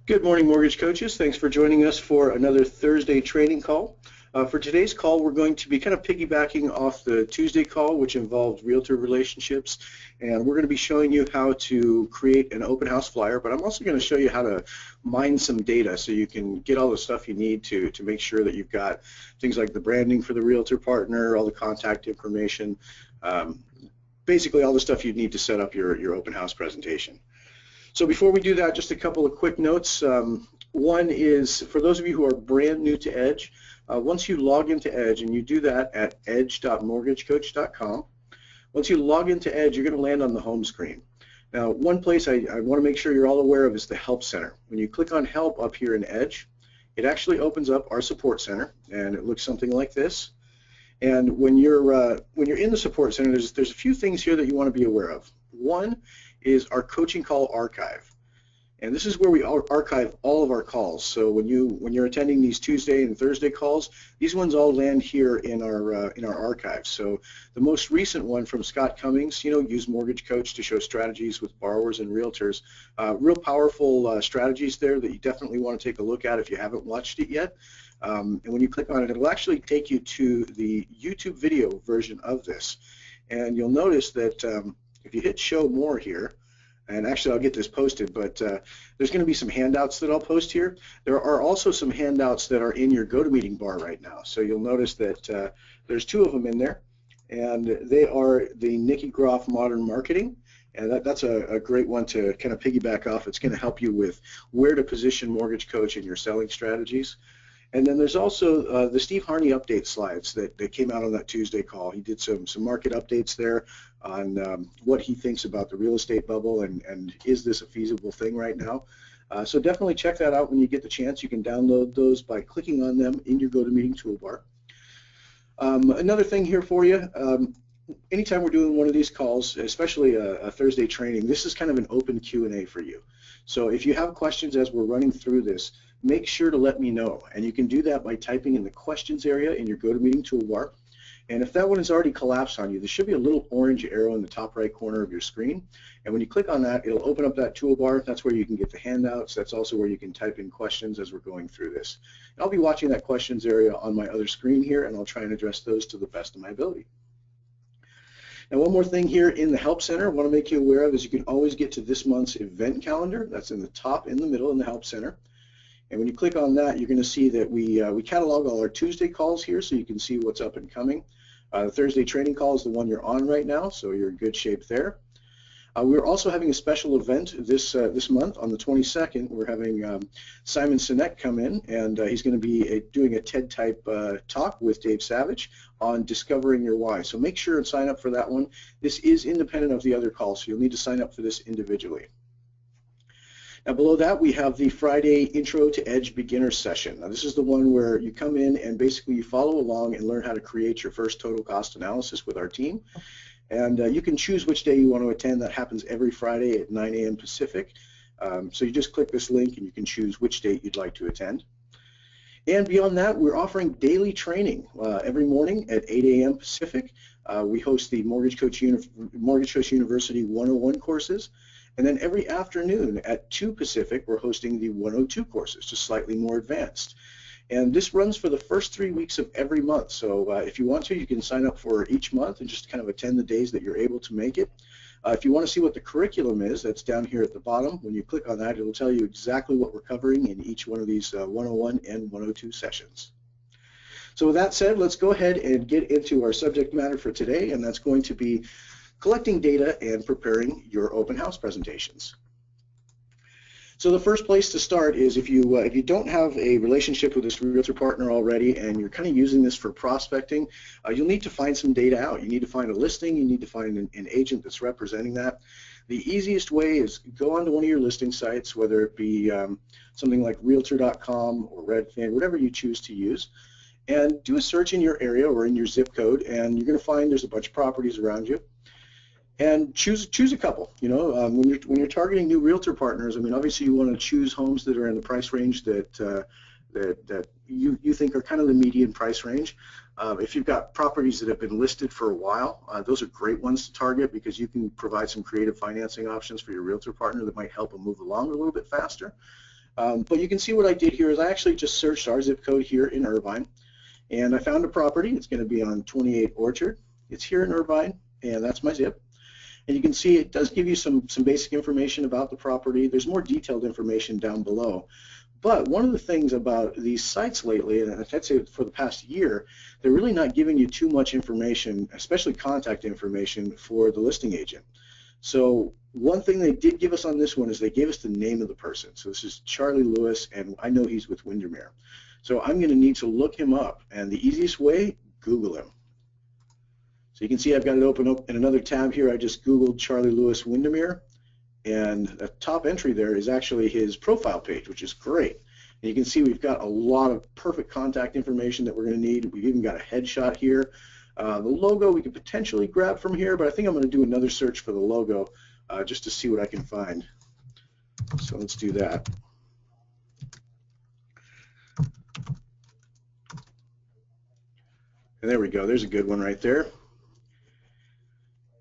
Good morning, mortgage coaches. Thanks for joining us for another Thursday training call. For today's call, we're going to be kind of piggybacking off the Tuesday call, which involved realtor relationships, and we're going to be showing you how to create an open house flyer, but I'm also going to show you how to mine some data so you can get all the stuff you need to make sure that you've got things like the branding for the realtor partner, all the contact information, basically all the stuff you need to set up your open house presentation. So before we do that, just a couple of quick notes. One is, for those of you who are brand new to Edge, once you log into Edge, and you do that at edge.mortgagecoach.com, once you log into Edge, you're going to land on the home screen. Now, one place I want to make sure you're all aware of is the Help Center. When you click on Help up here in Edge, it actually opens up our support center, and it looks something like this. And when you're in the support center, there's a few things here that you want to be aware of. One is our coaching call archive, and this is where we archive all of our calls. So when you're attending these Tuesday and Thursday calls, these ones all land here in our archive. So the most recent one from Scott Cummings, use Mortgage Coach to show strategies with borrowers and realtors. Real powerful strategies there that you definitely want to take a look at if you haven't watched it yet. And when you click on it, it'll actually take you to the YouTube video version of this. And you'll notice that if you hit show more here, and actually I'll get this posted, but there's going to be some handouts that I'll post here. There are also some handouts that are in your GoToMeeting bar right now. So you'll notice that there's two of them in there, and they are the Nikki Groff Modern Marketing. And that's a great one to kind of piggyback off. It's going to help you with where to position Mortgage Coach in your selling strategies. And then there's also the Steve Harney update slides that came out on that Tuesday call. He did some market updates there on what he thinks about the real estate bubble and is this a feasible thing right now. So definitely check that out when you get the chance. You can download those by clicking on them in your GoToMeeting toolbar. Another thing here for you, anytime we're doing one of these calls, especially a Thursday training, this is kind of an open Q&A for you. So if you have questions as we're running through this, make sure to let me know. And you can do that by typing in the questions area in your GoToMeeting toolbar. And if that one is already collapsed on you, there should be a little orange arrow in the top right corner of your screen. And when you click on that, it'll open up that toolbar. That's where you can get the handouts. That's also where you can type in questions as we're going through this. And I'll be watching that questions area on my other screen here, and I'll try and address those to the best of my ability. Now, one more thing here in the Help Center I want to make you aware of is you can always get to this month's event calendar. That's in the top, in the middle, in the Help Center. And when you click on that, you're going to see that we catalog all our Tuesday calls here, so you can see what's up and coming. The Thursday training call is the one you're on right now, so you're in good shape there. We're also having a special event this month on the 22nd. We're having Simon Sinek come in, and he's going to be doing a TED-type talk with Dave Savage on discovering your why. So make sure and sign up for that one. This is independent of the other calls, so you'll need to sign up for this individually. Now below that we have the Friday Intro to Edge Beginner session. Now this is the one where you come in and basically you follow along and learn how to create your first total cost analysis with our team. And you can choose which day you want to attend. That happens every Friday at 9 a.m. Pacific. So you just click this link and you can choose which date you'd like to attend. And beyond that, we're offering daily training every morning at 8 a.m. Pacific. We host the Mortgage Coach University 101 courses. And then every afternoon at 2 Pacific, we're hosting the 102 courses, just slightly more advanced. And this runs for the first 3 weeks of every month. So if you want to, you can sign up for each month and just kind of attend the days that you're able to make it. If you want to see what the curriculum is, that's down here at the bottom. When you click on that, it'll tell you exactly what we're covering in each one of these 101 and 102 sessions. So with that said, let's go ahead and get into our subject matter for today, and that's going to be collecting data and preparing your open house presentations. So the first place to start is if you don't have a relationship with this realtor partner already and you're kind of using this for prospecting, you'll need to find some data out. You need to find a listing. You need to find an agent that's representing that. The easiest way is go onto one of your listing sites, whether it be something like Realtor.com or Redfin, whatever you choose to use, and do a search in your area or in your zip code, and you're going to find there's a bunch of properties around you. And choose a couple. When you're targeting new realtor partners, I mean, obviously you want to choose homes that are in the price range that you think are kind of the median price range. If you've got properties that have been listed for a while, those are great ones to target because you can provide some creative financing options for your realtor partner that might help them move along a little bit faster. But you can see what I did here is I actually just searched our zip code here in Irvine, and I found a property. It's going to be on 28 Orchard. It's here in Irvine, and that's my zip. And you can see it does give you some basic information about the property. There's more detailed information down below. But one of the things about these sites lately, and I'd say for the past year, they're really not giving you too much information, especially contact information for the listing agent. So one thing they did give us on this one is they gave us the name of the person. So this is Charlie Lewis, and I know he's with Windermere. So I'm going to need to look him up, and the easiest way, Google him. So you can see I've got it open up in another tab here. I just Googled Charlie Lewis Windermere, and the top entry there is actually his profile page, which is great. And you can see we've got a lot of perfect contact information that we're going to need. We've even got a headshot here. The logo we could potentially grab from here, but I think I'm going to do another search for the logo just to see what I can find. So let's do that. And there we go. There's a good one right there.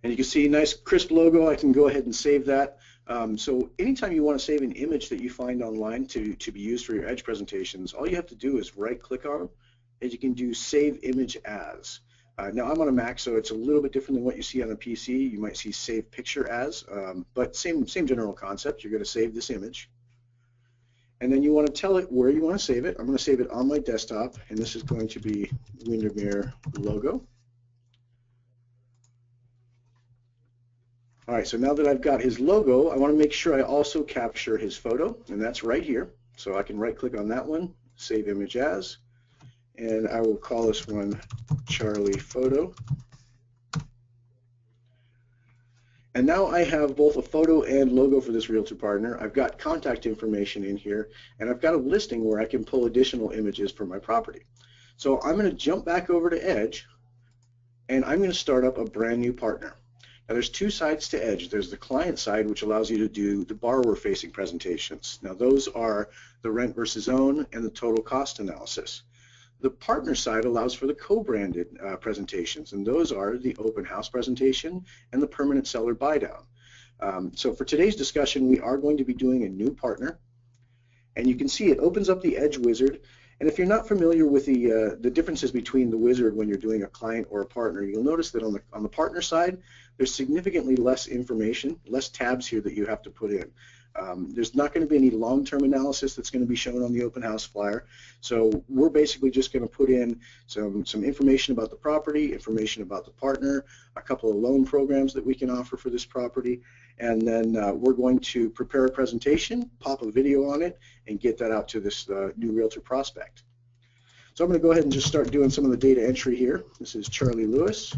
And you can see nice crisp logo. I can go ahead and save that. So anytime you want to save an image that you find online to be used for your Edge presentations, all you have to do is right-click on them, and you can do Save Image As. Now I'm on a Mac, so it's a little bit different than what you see on a PC. You might see Save Picture As, but same general concept. You're going to save this image, and then you want to tell it where you want to save it. I'm going to save it on my desktop, and this is going to be Windermere logo. All right, so now that I've got his logo, I want to make sure I also capture his photo, and that's right here. So I can right-click on that one, Save Image As, and I will call this one Charlie Photo. And now I have both a photo and logo for this realtor partner. I've got contact information in here, and I've got a listing where I can pull additional images for my property. So I'm going to jump back over to Edge, and I'm going to start up a brand new partner. Now there's two sides to Edge. There's the client side, which allows you to do the borrower-facing presentations. Now those are the rent versus own and the total cost analysis. The partner side allows for the co-branded presentations, and those are the open house presentation and the permanent seller buy down. So for today's discussion, we are going to be doing a new partner, and you can see it opens up the Edge wizard. And if you're not familiar with the differences between the wizard when you're doing a client or a partner, you'll notice that on the partner side, there's significantly less information, less tabs here that you have to put in. There's not going to be any long-term analysis that's going to be shown on the open house flyer. So we're basically just going to put in some information about the property, information about the partner, a couple of loan programs that we can offer for this property, and then we're going to prepare a presentation, pop a video on it, and get that out to this new realtor prospect. So I'm going to go ahead and just start doing some of the data entry here. This is Charlie Lewis.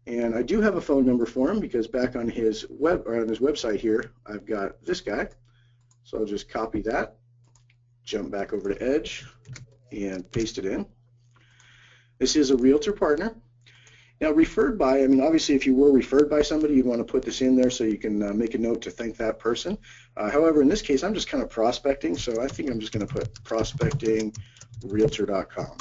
And I do have a phone number for him because back on his website here, I've got this guy. So I'll just copy that, jump back over to Edge, and paste it in. This is a realtor partner. Now referred by, I mean obviously if you were referred by somebody, you'd want to put this in there so you can make a note to thank that person. However, in this case, I'm just kind of prospecting, so I think I'm just going to put prospectingrealtor.com.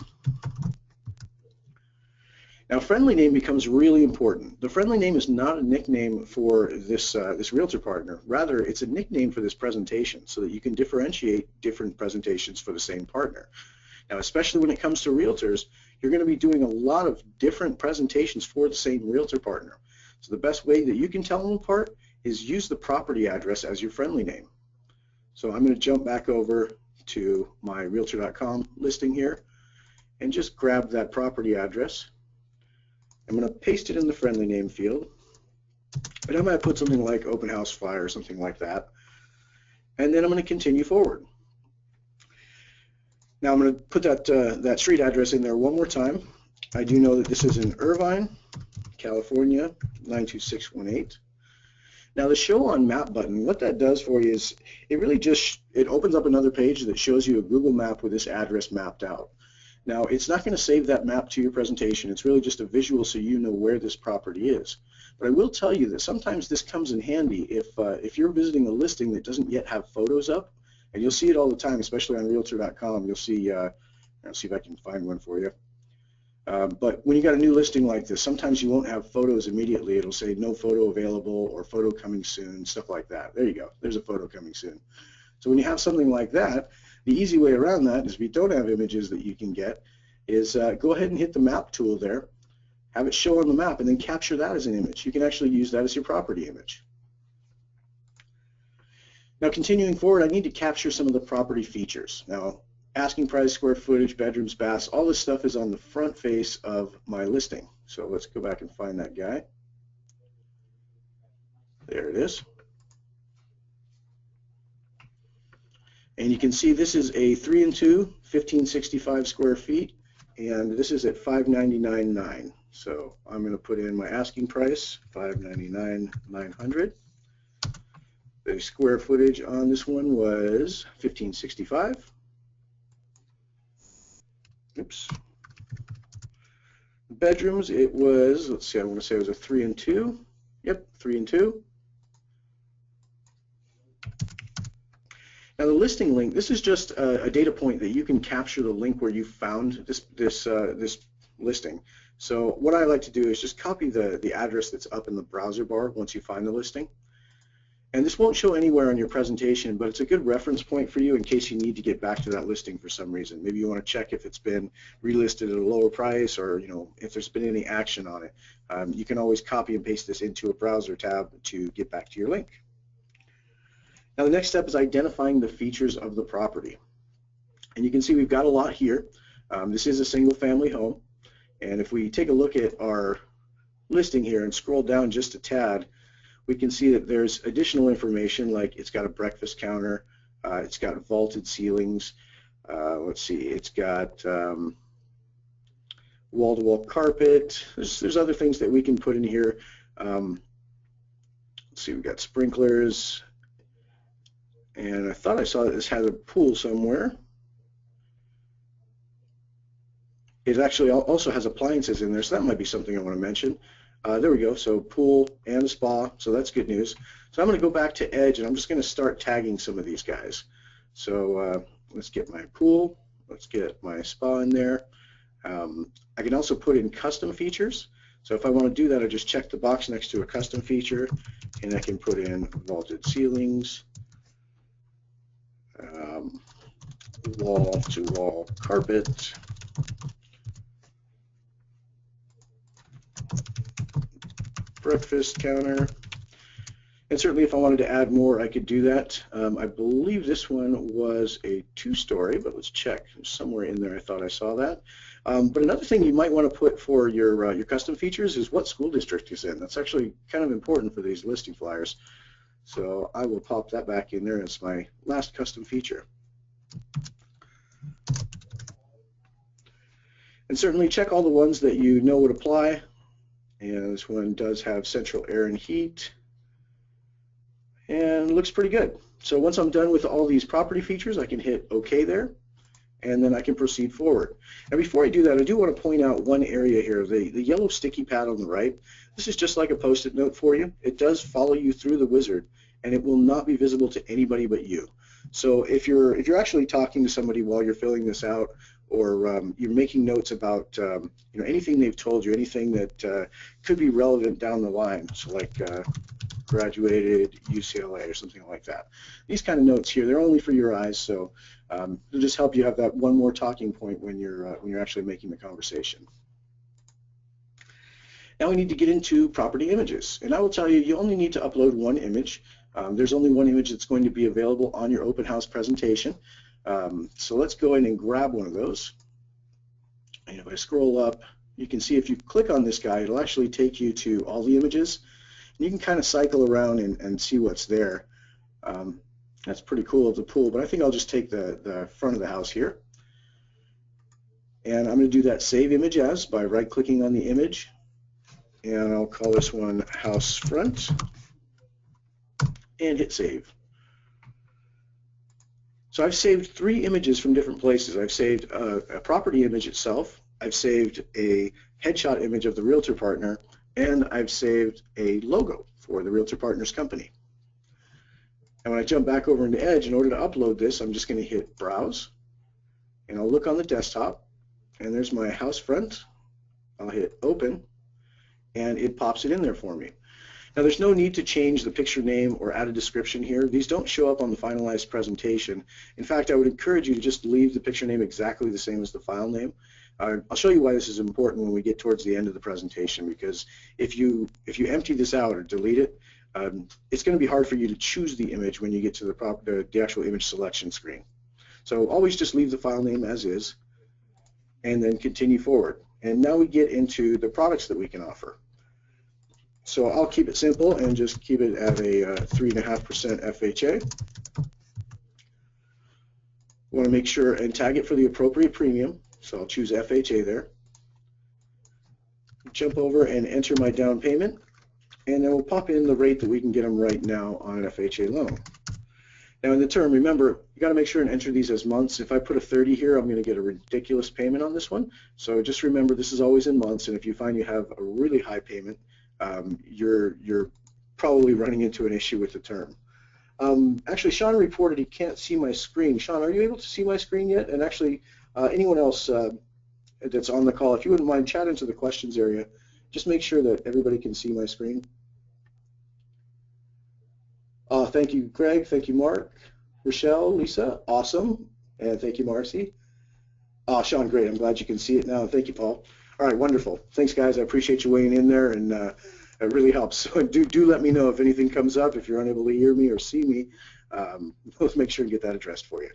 Now, friendly name becomes really important. The friendly name is not a nickname for this realtor partner. Rather, it's a nickname for this presentation so that you can differentiate different presentations for the same partner. Now, especially when it comes to realtors, you're going to be doing a lot of different presentations for the same realtor partner. So the best way that you can tell them apart is use the property address as your friendly name. So I'm going to jump back over to my realtor.com listing here and just grab that property address. I'm going to paste it in the friendly name field, and I might put something like open house flyer or something like that, and then I'm going to continue forward. Now I'm going to put that street address in there one more time. I do know that this is in Irvine, California, 92618. Now the show on map button, what that does for you is it really just opens up another page that shows you a Google map with this address mapped out. Now, it's not going to save that map to your presentation. It's really just a visual so you know where this property is. But I will tell you that sometimes this comes in handy if you're visiting a listing that doesn't yet have photos up, and you'll see it all the time, especially on Realtor.com. You'll see, I'll see if I can find one for you. But when you got a new listing like this, sometimes you won't have photos immediately. It'll say no photo available or photo coming soon, stuff like that. There you go. There's a photo coming soon. So when you have something like that, the easy way around that is if you don't have images that you can get is go ahead and hit the map tool there, have it show on the map, and then capture that as an image. You can actually use that as your property image. Now continuing forward, I need to capture some of the property features. Now asking price, square footage, bedrooms, baths, all this stuff is on the front face of my listing. So let's go back and find that guy. There it is. And you can see this is a 3 and 2, 1565 square feet, and this is at $599,900. So I'm going to put in my asking price, $599,900. The square footage on this one was 1565. Oops. Bedrooms, it was, let's see, I want to say it was a 3 and 2. Yep, 3 and 2. Now the listing link, this is just a data point that you can capture the link where you found this listing. So what I like to do is just copy the address that's up in the browser bar once you find the listing. And this won't show anywhere on your presentation, but it's a good reference point for you in case you need to get back to that listing for some reason. Maybe you want to check if it's been relisted at a lower price, or if there's been any action on it. You can always copy and paste this into a browser tab to get back to your link. Now the next step is identifying the features of the property. And you can see we've got a lot here. This is a single family home. And if we take a look at our listing here and scroll down just a tad, we can see that there's additional information, like it's got a breakfast counter, it's got vaulted ceilings, let's see, it's got wall-to-wall carpet. There's other things that we can put in here. Let's see, we've got sprinklers. And I thought I saw that this had a pool somewhere. It actually also has appliances in there, so that might be something I want to mention. There we go, so pool and a spa, so that's good news. So I'm going to go back to Edge, and I'm just going to start tagging some of these guys. So let's get my pool, let's get my spa in there. I can also put in custom features. So if I want to do that, I just check the box next to a custom feature, and I can put in vaulted ceilings, wall-to-wall carpet, breakfast counter, and certainly if I wanted to add more, I could do that. I believe this one was a 2-story, but let's check. Somewhere in there I thought I saw that. But another thing you might want to put for your custom features is what school district is in. That's actually kind of important for these listing flyers. So I will pop that back in there as my last custom feature. And certainly check all the ones that you know would apply. And this one does have central air and heat. And looks pretty good. So once I'm done with all these property features, I can hit OK there. And then I can proceed forward. And before I do that, I do want to point out one area here, the yellow sticky pad on the right. This is just like a Post-it note for you. It does follow you through the wizard, and it will not be visible to anybody but you. So if you're actually talking to somebody while you're filling this out, or you're making notes about anything they've told you, anything that could be relevant down the line, so like graduated UCLA or something like that. These kind of notes here, they're only for your eyes, so it'll just help you have that one more talking point when you're actually making the conversation. Now we need to get into property images, and I will tell you, you only need to upload one image. There's only one image that's going to be available on your open house presentation. So let's go in and grab one of those. And if I scroll up, you can see if you click on this guy, it'll actually take you to all the images. And you can kind of cycle around and see what's there. That's pretty cool of the pool, but I think I'll just take the front of the house here. And I'm going to do that Save Image As by right-clicking on the image. And I'll call this one House Front. And hit Save. So I've saved 3 images from different places. I've saved a property image itself, I've saved a headshot image of the realtor partner, and I've saved a logo for the realtor partner's company. And when I jump back over into Edge, in order to upload this, I'm just going to hit Browse, and I'll look on the desktop, and there's my house front. I'll hit Open, and it pops it in there for me. Now there's no need to change the picture name or add a description here. These don't show up on the finalized presentation. In fact, I would encourage you to just leave the picture name exactly the same as the file name. I'll show you why this is important when we get towards the end of the presentation, because if you empty this out or delete it, it's going to be hard for you to choose the image when you get to the actual image selection screen. So always just leave the file name as is and then continue forward. And now we get into the products that we can offer. So I'll keep it simple and just keep it at a 3.5% FHA. Want to make sure and tag it for the appropriate premium, so I'll choose FHA there. Jump over and enter my down payment, and then we'll pop in the rate that we can get them right now on an FHA loan. Now in the term, remember, you got to make sure and enter these as months. If I put a 30 here, I'm going to get a ridiculous payment on this one. So just remember, this is always in months, and if you find you have a really high payment, you're probably running into an issue with the term. Actually, Sean reported he can't see my screen. Sean, are you able to see my screen yet? And actually, anyone else that's on the call, if you wouldn't mind, chat into the questions area. Just make sure that everybody can see my screen. Thank you, Greg. Thank you, Mark. Rochelle, Lisa, awesome. And thank you, Marcy. Sean, great. I'm glad you can see it now. Thank you, Paul. All right, wonderful. Thanks, guys. I appreciate you weighing in there, and it really helps. So do let me know if anything comes up. If you're unable to hear me or see me, let's make sure and get that addressed for you.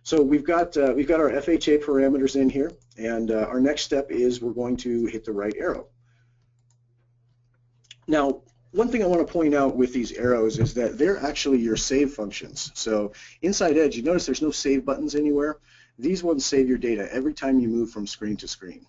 So we've got our FHA parameters in here, and our next step is we're going to hit the right arrow. Now, one thing I want to point out with these arrows is that they're actually your save functions. So inside Edge, you notice there's no save buttons anywhere. These ones save your data every time you move from screen to screen.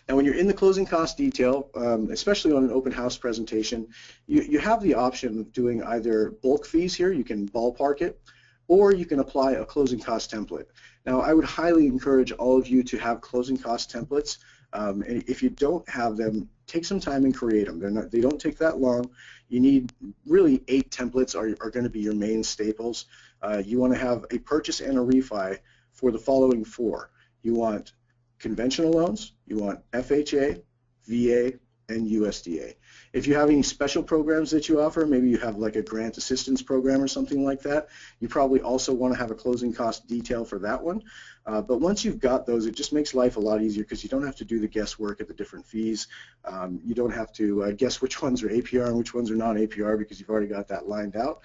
Now when you're in the closing cost detail, especially on an open house presentation, you have the option of doing either bulk fees here, you can ballpark it, or you can apply a closing cost template. Now I would highly encourage all of you to have closing cost templates. And if you don't have them, take some time and create them. They don't take that long. You need really 8 templates are going to be your main staples. You want to have a purchase and a refi for the following 4. You want conventional loans, you want FHA, VA, and USDA. If you have any special programs that you offer, maybe you have like a grant assistance program or something like that, you probably also want to have a closing cost detail for that one. But once you've got those, it just makes life a lot easier because you don't have to do the guesswork at the different fees. You don't have to guess which ones are APR and which ones are non-APR because you've already got that lined out.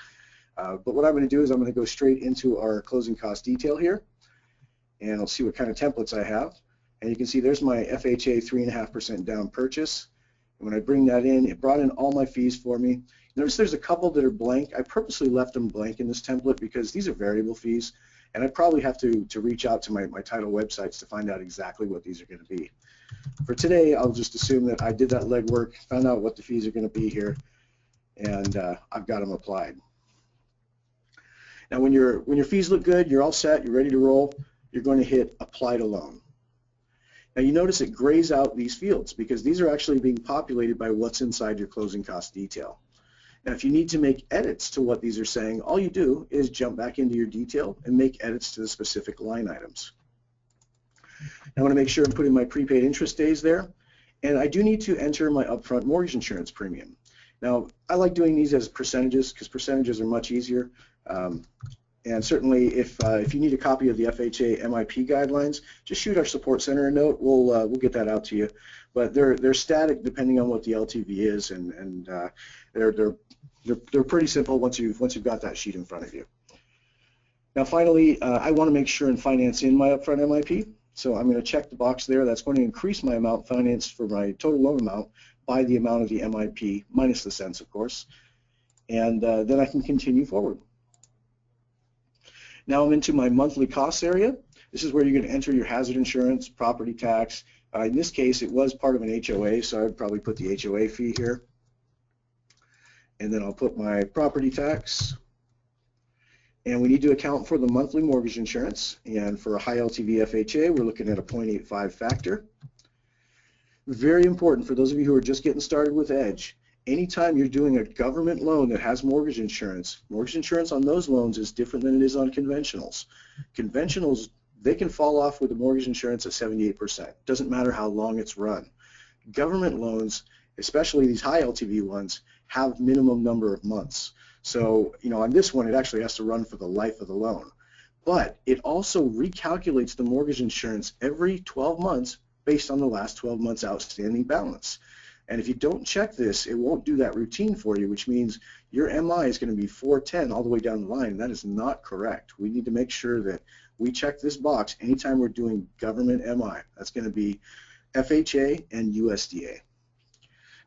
But what I'm going to do is I'm going to go straight into our closing cost detail here, and I'll see what kind of templates I have. And you can see there's my FHA 3.5% down purchase. And when I bring that in, it brought in all my fees for me. Notice there's a couple that are blank. I purposely left them blank in this template because these are variable fees, and I probably have to reach out to my title websites to find out exactly what these are going to be. For today, I'll just assume that I did that legwork, found out what the fees are going to be here, and I've got them applied. Now when your fees look good, you're all set, you're ready to roll, you're going to hit Apply to Loan. Now you notice it grays out these fields because these are actually being populated by what's inside your closing cost detail. Now if you need to make edits to what these are saying, all you do is jump back into your detail and make edits to the specific line items. Now I want to make sure I'm putting my prepaid interest days there, and I do need to enter my upfront mortgage insurance premium. Now I like doing these as percentages because percentages are much easier. And certainly, if you need a copy of the FHA MIP guidelines, just shoot our support center a note. We'll get that out to you. But they're static depending on what the LTV is, and they're pretty simple once you've got that sheet in front of you. Now, finally, I want to make sure and finance in my upfront MIP. So I'm going to check the box there. That's going to increase my amount financed for my total loan amount by the amount of the MIP minus the cents, of course. And then I can continue forward. Now I'm into my monthly costs area. This is where you're going to enter your hazard insurance, property tax. In this case, it was part of an HOA, so I would probably put the HOA fee here. And then I'll put my property tax. And we need to account for the monthly mortgage insurance. And for a high LTV FHA, we're looking at a 0.85 factor. Very important for those of you who are just getting started with Edge. Anytime you're doing a government loan that has mortgage insurance on those loans is different than it is on conventionals. Conventionals, they can fall off with the mortgage insurance at 78%. Doesn't matter how long it's run. Government loans, especially these high LTV ones, have minimum number of months. So, on this one, it actually has to run for the life of the loan. But it also recalculates the mortgage insurance every 12 months based on the last 12 months outstanding balance. And if you don't check this, it won't do that routine for you, which means your MI is going to be 410 all the way down the line, and that is not correct. We need to make sure that we check this box anytime we're doing government MI. That's going to be FHA and USDA.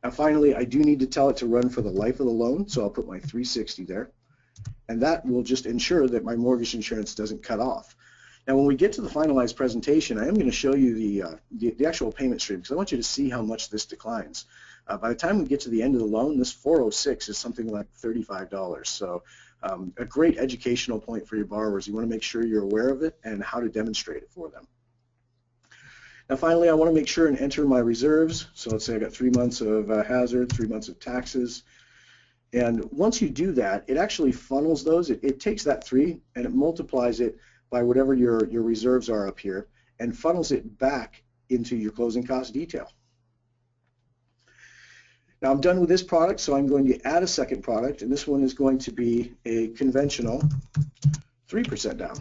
Now finally, I do need to tell it to run for the life of the loan, so I'll put my 360 there. And that will just ensure that my mortgage insurance doesn't cut off. Now when we get to the finalized presentation, I am going to show you the actual payment stream because I want you to see how much this declines. By the time we get to the end of the loan, this 406 is something like $35. So a great educational point for your borrowers. You want to make sure you're aware of it and how to demonstrate it for them. Now finally, I want to make sure and enter my reserves. So let's say I got 3 months of hazard, 3 months of taxes. And once you do that, it actually funnels those. It takes that 3 and it multiplies it by whatever your reserves are up here and funnels it back into your closing cost detail. Now I'm done with this product, so I'm going to add a second product, and this one is going to be a conventional 3% down.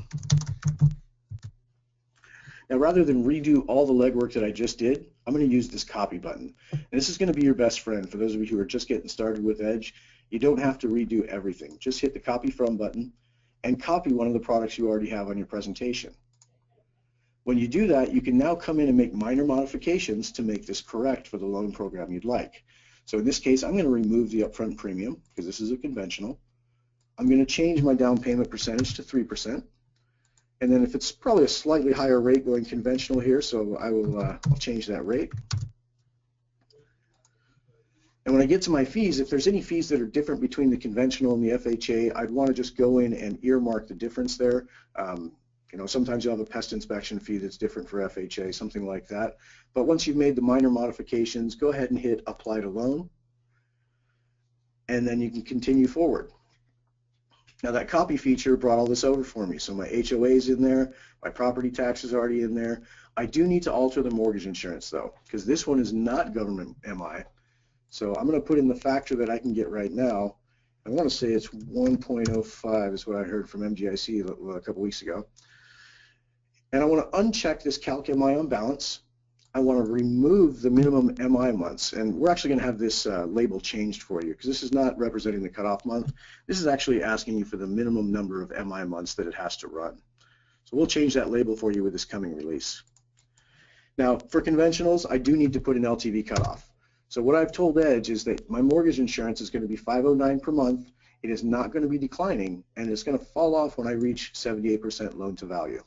Now rather than redo all the legwork that I just did, I'm going to use this copy button. And this is going to be your best friend for those of you who are just getting started with Edge. You don't have to redo everything. Just hit the copy from button and copy one of the products you already have on your presentation. When you do that, you can now come in and make minor modifications to make this correct for the loan program you'd like. So in this case, I'm going to remove the upfront premium because this is a conventional. I'm going to change my down payment percentage to 3%. And then if it's probably a slightly higher rate going conventional here, so I'll change that rate. And when I get to my fees, if there's any fees that are different between the conventional and the FHA, I'd want to just go in and earmark the difference there. Sometimes you'll have a pest inspection fee that's different for FHA, something like that. But once you've made the minor modifications, go ahead and hit Apply to Loan, and then you can continue forward. Now that copy feature brought all this over for me. So my HOA is in there, my property tax is already in there. I do need to alter the mortgage insurance though, because this one is not government MI. So I'm going to put in the factor that I can get right now. I want to say it's 1.05 is what I heard from MGIC a couple weeks ago. And I want to uncheck this Calc MI on balance. I want to remove the minimum MI months, and we're actually going to have this label changed for you because this is not representing the cutoff month. This is actually asking you for the minimum number of MI months that it has to run. So we'll change that label for you with this coming release. Now for conventionals, I do need to put an LTV cutoff. So what I've told Edge is that my mortgage insurance is going to be $509 per month. It is not going to be declining, and it's going to fall off when I reach 78% loan to value.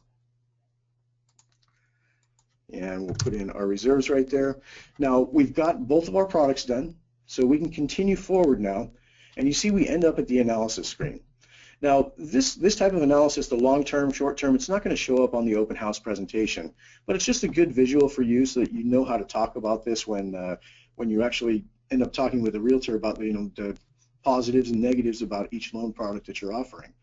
And we'll put in our reserves right there. Now we've got both of our products done, so we can continue forward now. And you see we end up at the analysis screen. Now this type of analysis, the long-term, short-term, it's not going to show up on the open house presentation, but it's just a good visual for you so that you know how to talk about this when you actually end up talking with a realtor about the positives and negatives about each loan product that you're offering.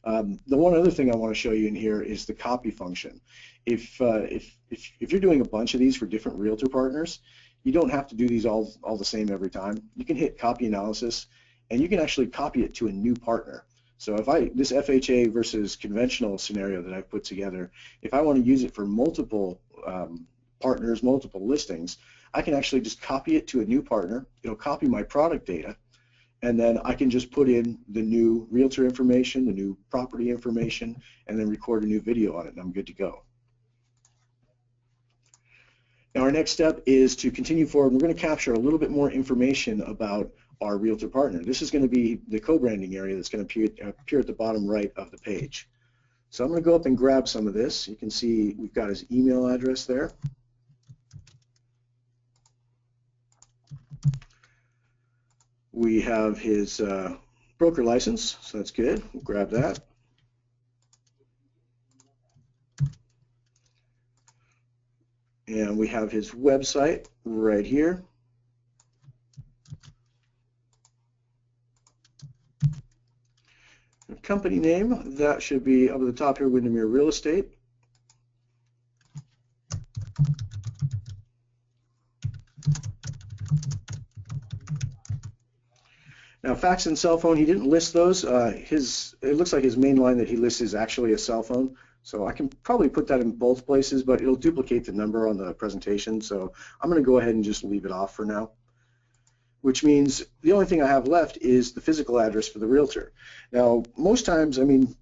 The one other thing I want to show you in here is the copy function. If you're doing a bunch of these for different realtor partners, you don't have to do these all the same every time. You can hit copy analysis, and you can actually copy it to a new partner. So if this FHA versus conventional scenario that I've put together, if I want to use it for multiple partners, multiple listings, I can actually just copy it to a new partner. It'll copy my product data, and then I can just put in the new realtor information, the new property information, and then record a new video on it, and I'm good to go. Now our next step is to continue forward. We're going to capture a little bit more information about our realtor partner. This is going to be the co-branding area that's going to appear at the bottom right of the page. So I'm going to go up and grab some of this. You can see we've got his email address there. We have his broker license, so that's good. We'll grab that. And we have his website right here. Company name, that should be up at the top here, Windermere Real Estate. Now, fax and cell phone, he didn't list those. It looks like his main line that he lists is actually a cell phone. So I can probably put that in both places, but it'll duplicate the number on the presentation. So I'm going to go ahead and just leave it off for now, which means the only thing I have left is the physical address for the realtor. Now, most times, I mean,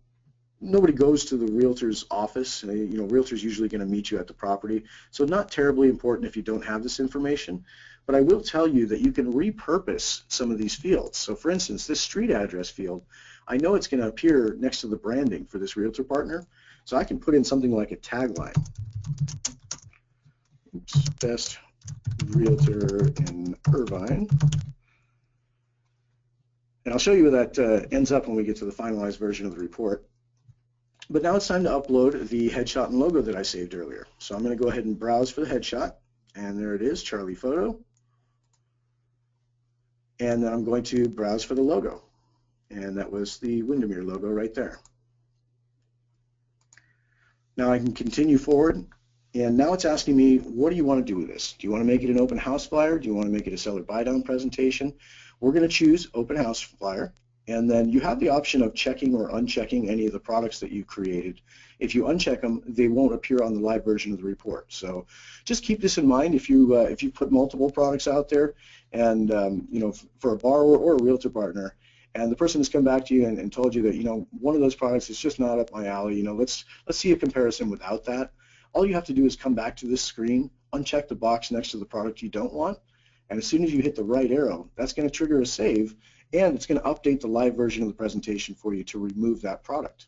nobody goes to the realtor's office. You know, realtor's usually going to meet you at the property. So not terribly important if you don't have this information. But I will tell you that you can repurpose some of these fields. So for instance, this street address field, I know it's going to appear next to the branding for this realtor partner. So I can put in something like a tagline. Oops, best realtor in Irvine. And I'll show you where that ends up when we get to the finalized version of the report. But now it's time to upload the headshot and logo that I saved earlier. So I'm going to go ahead and browse for the headshot. And there it is, Charlie Photo. And then I'm going to browse for the logo. And that was the Windermere logo right there. Now I can continue forward. And now it's asking me, what do you want to do with this? Do you want to make it an open house flyer? Do you want to make it a seller buy down presentation? We're going to choose open house flyer. And then you have the option of checking or unchecking any of the products that you created. If you uncheck them, they won't appear on the live version of the report. So just keep this in mind if you put multiple products out there, and you know, for a borrower or a realtor partner, and the person has come back to you and told you that, you know, one of those products is just not up my alley. You know, let's see a comparison without that. All you have to do is come back to this screen, uncheck the box next to the product you don't want, and as soon as you hit the right arrow, that's going to trigger a save. And it's going to update the live version of the presentation for you to remove that product.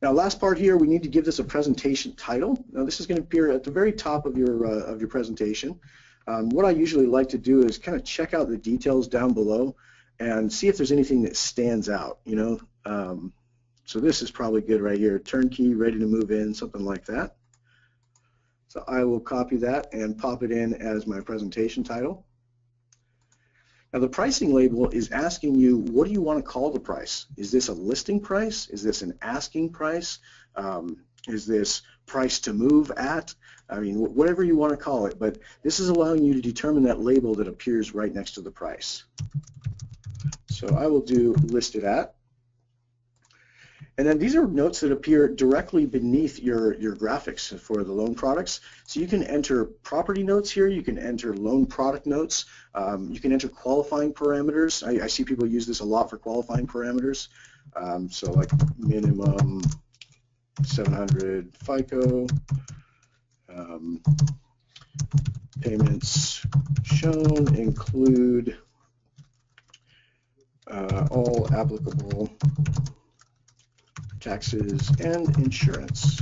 Now, last part here, we need to give this a presentation title. Now, this is going to appear at the very top of your presentation. What I usually like to do is kind of check out the details down below and see if there's anything that stands out. You know, so this is probably good right here. Turnkey, ready to move in, something like that. So I will copy that and pop it in as my presentation title. Now the pricing label is asking you, what do you want to call the price? Is this a listing price? Is this an asking price? Is this price to move at? I mean, whatever you want to call it, but this is allowing you to determine that label that appears right next to the price. So I will do listed at. And then these are notes that appear directly beneath your graphics for the loan products. So you can enter property notes here, you can enter loan product notes, you can enter qualifying parameters. I see people use this a lot for qualifying parameters. So like minimum 700 FICO, payments shown include all applicable taxes and insurance.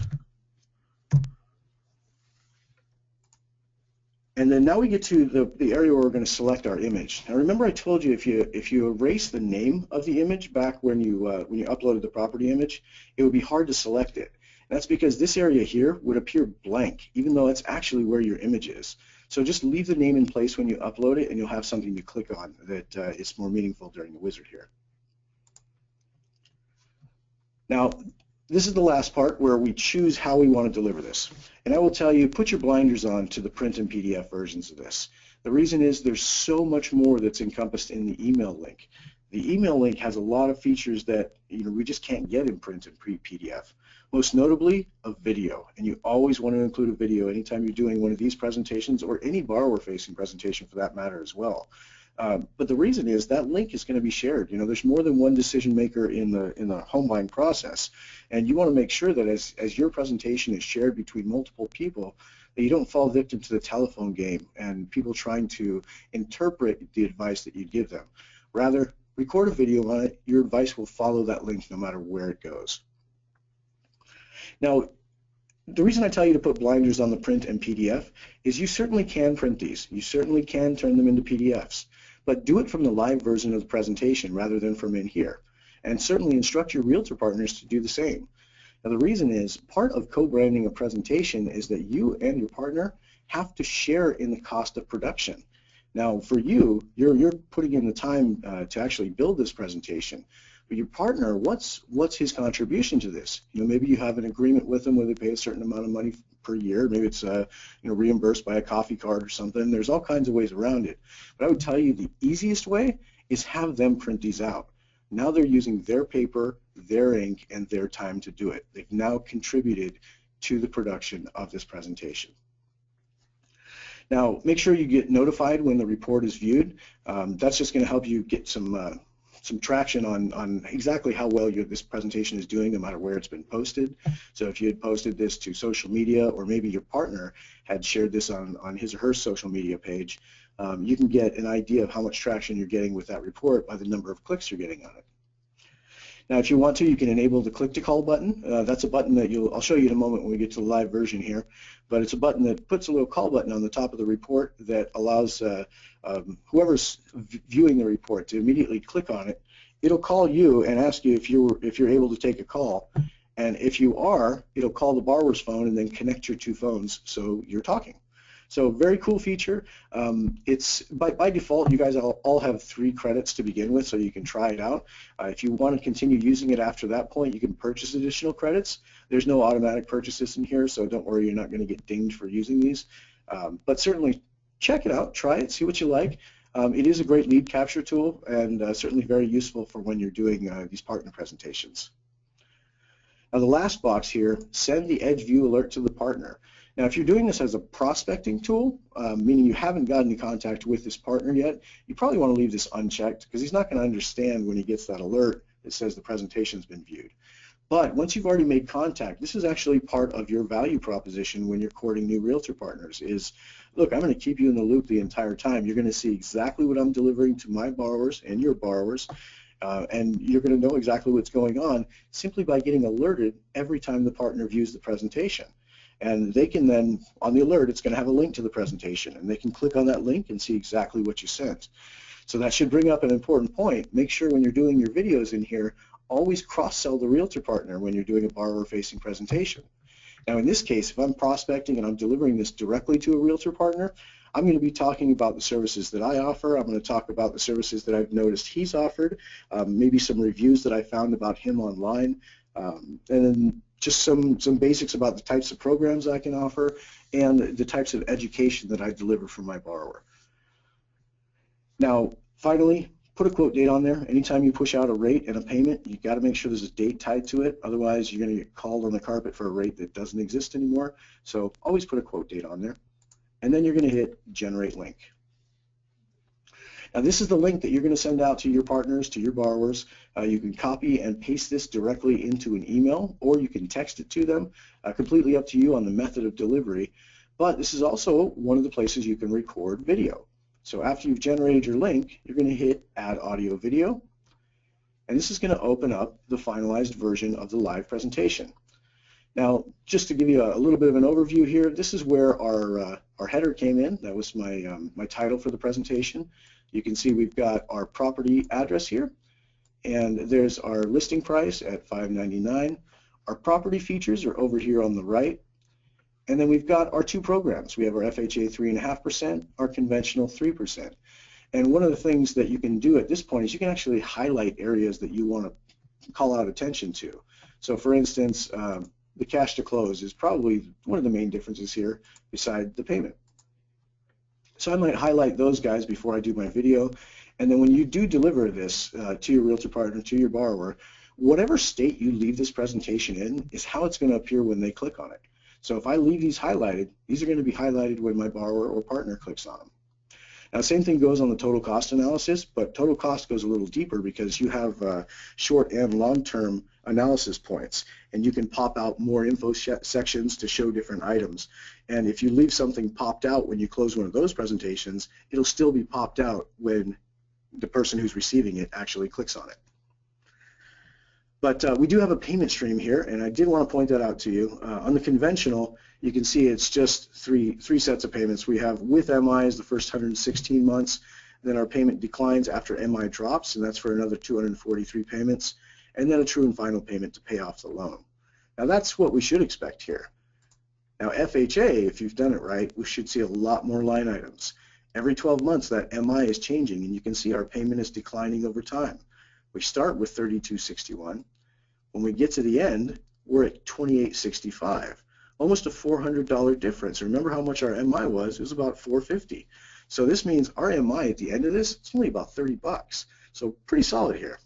And then now we get to the area where we're going to select our image. Now remember I told you if you erase the name of the image back when you uploaded the property image, it would be hard to select it. And that's because this area here would appear blank, even though that's actually where your image is. So just leave the name in place when you upload it, and you'll have something to click on that is more meaningful during the wizard here. Now, this is the last part where we choose how we want to deliver this. And I will tell you, put your blinders on to the print and PDF versions of this. The reason is there's so much more that's encompassed in the email link. The email link has a lot of features that we just can't get in print and PDF. Most notably, a video. And you always want to include a video anytime you're doing one of these presentations or any borrower-facing presentation for that matter as well. But the reason is that link is going to be shared. There's more than one decision maker in the home buying process, and you want to make sure that as your presentation is shared between multiple people, that you don't fall victim to the telephone game and people trying to interpret the advice that you give them. Rather, record a video on it. Your advice will follow that link no matter where it goes. Now, the reason I tell you to put blinders on the print and PDF is you certainly can print these. You certainly can turn them into PDFs. But do it from the live version of the presentation rather than from in here. And certainly instruct your realtor partners to do the same. Now the reason is, part of co-branding a presentation is that you and your partner have to share in the cost of production. Now for you, you're putting in the time to actually build this presentation. your partner, what's his contribution to this? Maybe you have an agreement with them where they pay a certain amount of money per year. Maybe it's reimbursed by a coffee card or something. There's all kinds of ways around it. But I would tell you the easiest way is have them print these out. Now they're using their paper, their ink, and their time to do it. They've now contributed to the production of this presentation. Now, make sure you get notified when the report is viewed. That's just going to help you get some traction on exactly how well this presentation is doing, no matter where it's been posted. So if you had posted this to social media, or maybe your partner had shared this on his or her social media page, you can get an idea of how much traction you're getting with that report by the number of clicks you're getting on it. Now, if you want to, you can enable the click to call button. That's a button that I'll show you in a moment when we get to the live version here, but it's a button that puts a little call button on the top of the report that allows whoever's viewing the report to immediately click on it. It'll call you and ask you if you're able to take a call, and if you are, it'll call the borrower's phone and then connect your two phones so you're talking. So very cool feature. It's by default, you guys all have 3 credits to begin with, so you can try it out. If you want to continue using it after that point, you can purchase additional credits. There's no automatic purchases in here, so don't worry, you're not going to get dinged for using these. But certainly check it out, try it, see what you like. It is a great lead capture tool, and certainly very useful for when you're doing these partner presentations. Now the last box here, send the Edge View alert to the partner. Now if you're doing this as a prospecting tool, meaning you haven't gotten in contact with this partner yet, you probably want to leave this unchecked, because he's not going to understand when he gets that alert that says the presentation's been viewed. But once you've already made contact, this is actually part of your value proposition when you're courting new realtor partners is, look, I'm going to keep you in the loop the entire time. You're going to see exactly what I'm delivering to my borrowers and your borrowers, and you're going to know exactly what's going on simply by getting alerted every time the partner views the presentation. And they can then, on the alert, it's going to have a link to the presentation, and they can click on that link and see exactly what you sent. So that should bring up an important point. Make sure when you're doing your videos in here, always cross-sell the realtor partner when you're doing a borrower-facing presentation. Now in this case, if I'm prospecting and I'm delivering this directly to a realtor partner, I'm going to be talking about the services that I offer. I'm going to talk about the services that I've noticed he's offered, maybe some reviews that I found about him online, and then just some basics about the types of programs I can offer and the types of education that I deliver for my borrower. Now, finally, put a quote date on there. Anytime you push out a rate and a payment, you've got to make sure there's a date tied to it. Otherwise, you're going to get called on the carpet for a rate that doesn't exist anymore. So always put a quote date on there. And then you're going to hit Generate Link. Now this is the link that you're going to send out to your partners, to your borrowers. You can copy and paste this directly into an email, or you can text it to them, completely up to you on the method of delivery. But this is also one of the places you can record video. So after you've generated your link, you're going to hit Add Audio Video, and this is going to open up the finalized version of the live presentation. Now, just to give you a little bit of an overview here, this is where our header came in. That was my title for the presentation. You can see we've got our property address here, and there's our listing price at $599. Our property features are over here on the right, and then we've got our 2 programs. We have our FHA 3.5%, our conventional 3%. And one of the things that you can do at this point is you can actually highlight areas that you want to call out attention to. So for instance, the cash to close is probably one of the main differences here beside the payment. So I might highlight those guys before I do my video, and then when you do deliver this to your realtor partner, to your borrower, whatever state you leave this presentation in is how it's going to appear when they click on it. So if I leave these highlighted, these are going to be highlighted when my borrower or partner clicks on them. Now, same thing goes on the total cost analysis, but total cost goes a little deeper because you have short and long-term analysis points, and you can pop out more info sections to show different items. And if you leave something popped out when you close one of those presentations, it'll still be popped out when the person who's receiving it actually clicks on it. But we do have a payment stream here, and I did want to point that out to you. On the conventional, you can see it's just three sets of payments. We have with MIs the first 116 months, then our payment declines after MI drops, and that's for another 243 payments, and then a true and final payment to pay off the loan. Now that's what we should expect here. Now FHA, if you've done it right, we should see a lot more line items. Every 12 months that MI is changing, and you can see our payment is declining over time. We start with 3261. When we get to the end, we're at 2865, almost a $400 difference. Remember how much our MI was? It was about $450. So this means our MI at the end of this, it's only about 30 bucks. So pretty solid here.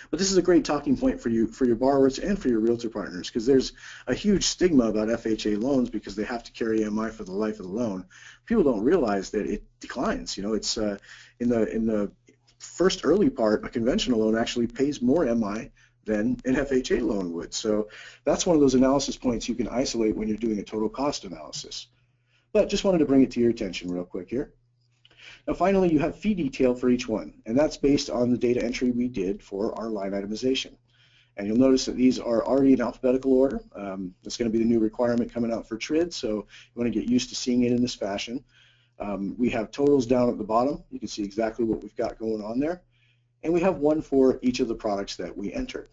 But this is a great talking point for you, for your borrowers and for your realtor partners, because there's a huge stigma about FHA loans because they have to carry MI for the life of the loan. People don't realize that it declines. You know, it's in the first early part, a conventional loan actually pays more MI than an FHA loan would. So that's one of those analysis points you can isolate when you're doing a total cost analysis. But just wanted to bring it to your attention real quick here. Now finally, you have fee detail for each one, and that's based on the data entry we did for our line itemization. And you'll notice that these are already in alphabetical order. That's going to be the new requirement coming out for TRID, so you want to get used to seeing it in this fashion. We have totals down at the bottom. You can see exactly what we've got going on there. And we have one for each of the products that we entered.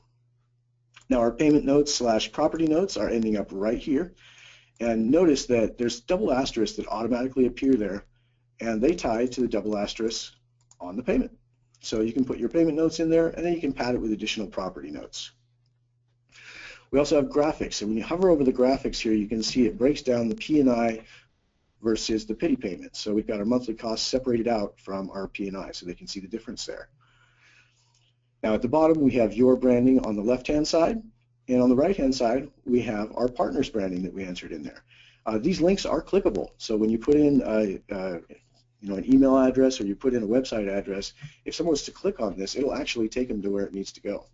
Now our payment notes / property notes are ending up right here. And notice that there's double asterisks that automatically appear there, and they tie to the double asterisk on the payment. So you can put your payment notes in there, and then you can pad it with additional property notes. We also have graphics, and when you hover over the graphics here, you can see it breaks down the P&I versus the PITI payment. So we've got our monthly costs separated out from our P&I, so they can see the difference there. Now at the bottom, we have your branding on the left-hand side, and on the right-hand side, we have our partner's branding that we entered in there. These links are clickable, so when you put in an email address or you put in a website address, if someone was to click on this, it'll actually take them to where it needs to go.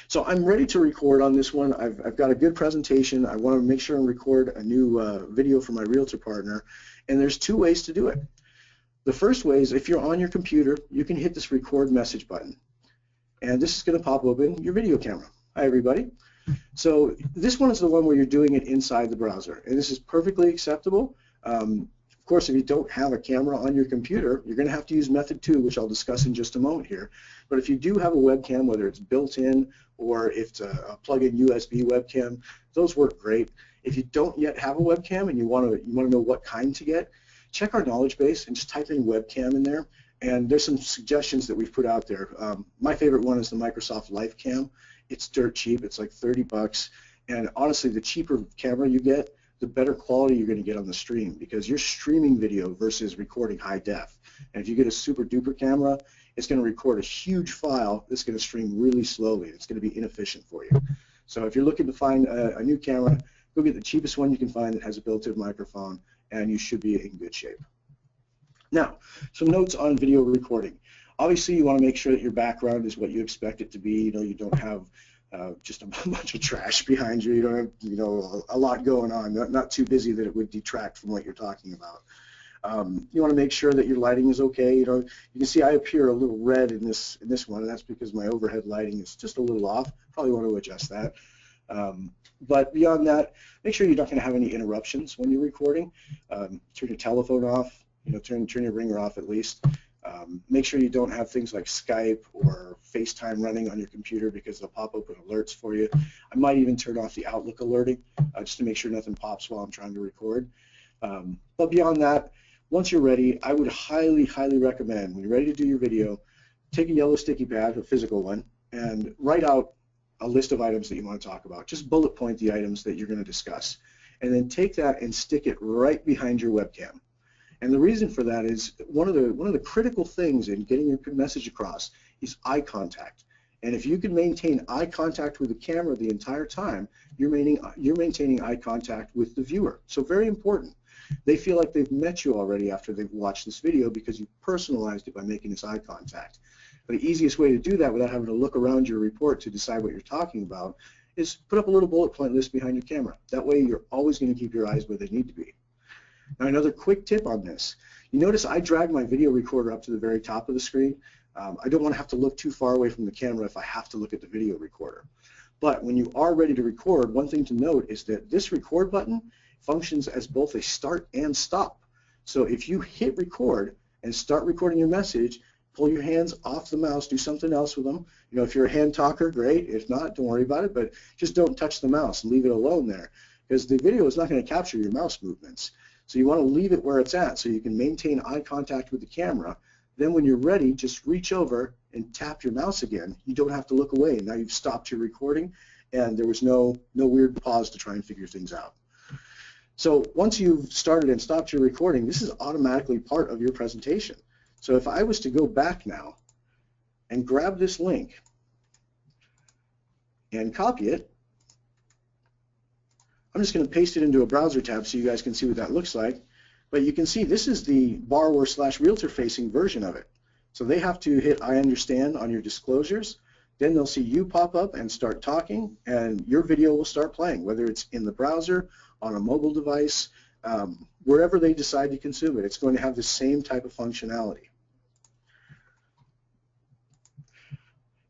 So I'm ready to record on this one. I've got a good presentation. I want to make sure and record a new video for my realtor partner, and there's two ways to do it. The first way is if you're on your computer, you can hit this record message button, and this is going to pop open your video camera. Hi everybody. So this one is the one where you're doing it inside the browser, and this is perfectly acceptable. Of course, if you don't have a camera on your computer, you're going to have to use method 2, which I'll discuss in just a moment here. But if you do have a webcam, whether it's built in or if it's a plug-in USB webcam, those work great. If you don't yet have a webcam and you want to know what kind to get, check our knowledge base and just type in webcam in there. And there's some suggestions that we've put out there. My favorite one is the Microsoft LifeCam. It's dirt cheap. It's like 30 bucks. And honestly, the cheaper camera you get, the better quality you're going to get on the stream, because you're streaming video versus recording high def. And if you get a super duper camera, it's going to record a huge file that's going to stream really slowly. It's going to be inefficient for you. So if you're looking to find a new camera, go get the cheapest one you can find that has a built-in microphone, and you should be in good shape. Now, some notes on video recording. Obviously, you want to make sure that your background is what you expect it to be. You know, you don't have just a bunch of trash behind you. You don't have, you know, a lot going on. Not too busy that it would detract from what you're talking about. You want to make sure that your lighting is okay. You know, you can see I appear a little red in this one, and that's because my overhead lighting is just a little off. Probably want to adjust that. But beyond that, make sure you're not going to have any interruptions when you're recording. Turn your telephone off. You know, turn your ringer off at least. Make sure you don't have things like Skype or FaceTime running on your computer, because they'll pop open alerts for you. I might even turn off the Outlook alerting just to make sure nothing pops while I'm trying to record. But beyond that, once you're ready, I would highly, highly recommend, when you're ready to do your video, take a yellow sticky pad, a physical one, and write out a list of items that you want to talk about. Just bullet point the items that you're going to discuss, and then take that and stick it right behind your webcam. And the reason for that is one of the critical things in getting your message across is eye contact. And if you can maintain eye contact with the camera the entire time, you're maintaining eye contact with the viewer. So very important. They feel like they've met you already after they've watched this video because you personalized it by making this eye contact. But the easiest way to do that without having to look around your report to decide what you're talking about is put up a little bullet point list behind your camera. That way you're always going to keep your eyes where they need to be. Now another quick tip on this. You notice I drag my video recorder up to the very top of the screen. I don't want to have to look too far away from the camera if I have to look at the video recorder. But when you are ready to record, one thing to note is that this record button functions as both a start and stop. So if you hit record and start recording your message, pull your hands off the mouse, do something else with them. You know, if you're a hand talker, great. If not, don't worry about it, but just don't touch the mouse and leave it alone there, because the video is not going to capture your mouse movements. So you want to leave it where it's at so you can maintain eye contact with the camera, Then when you're ready, just reach over and tap your mouse again. You don't have to look away. Now you've stopped your recording, and there was no weird pause to try and figure things out. So once you've started and stopped your recording, this is automatically part of your presentation. So if I was to go back now and grab this link and copy it, I'm just going to paste it into a browser tab so you guys can see what that looks like. But you can see this is the borrower/realtor facing version of it. So they have to hit I understand on your disclosures. Then they'll see you pop up and start talking, and your video will start playing, whether it's in the browser, on a mobile device, wherever they decide to consume it. It's going to have the same type of functionality.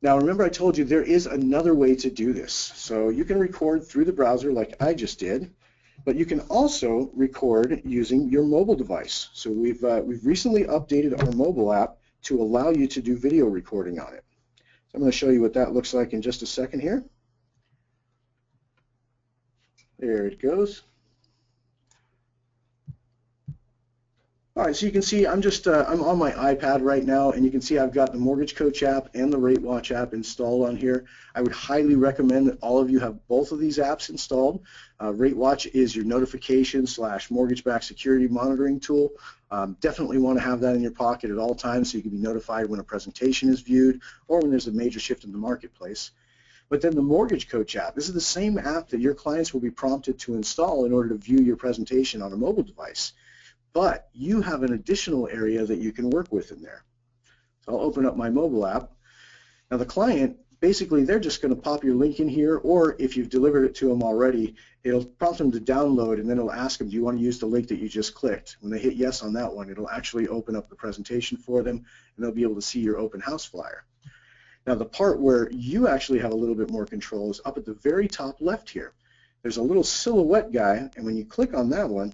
Now remember, I told you there is another way to do this. So you can record through the browser like I just did, but you can also record using your mobile device. So we've recently updated our mobile app to allow you to do video recording on it. So I'm going to show you what that looks like in just a second here. There it goes. All right, so you can see I'm on my iPad right now, and you can see I've got the Mortgage Coach app and the Rate Watch app installed on here. I would highly recommend that all of you have both of these apps installed. Rate Watch is your notification/mortgage-backed security monitoring tool. Definitely want to have that in your pocket at all times so you can be notified when a presentation is viewed or when there's a major shift in the marketplace. But then the Mortgage Coach app, this is the same app that your clients will be prompted to install in order to view your presentation on a mobile device. But you have an additional area that you can work with in there. So I'll open up my mobile app. Now the client, basically they're just going to pop your link in here, or if you've delivered it to them already, it'll prompt them to download, and then it'll ask them, do you want to use the link that you just clicked? When they hit yes on that one, it'll actually open up the presentation for them, and they'll be able to see your open house flyer. Now the part where you actually have a little bit more control is up at the very top left here. There's a little silhouette guy, and when you click on that one,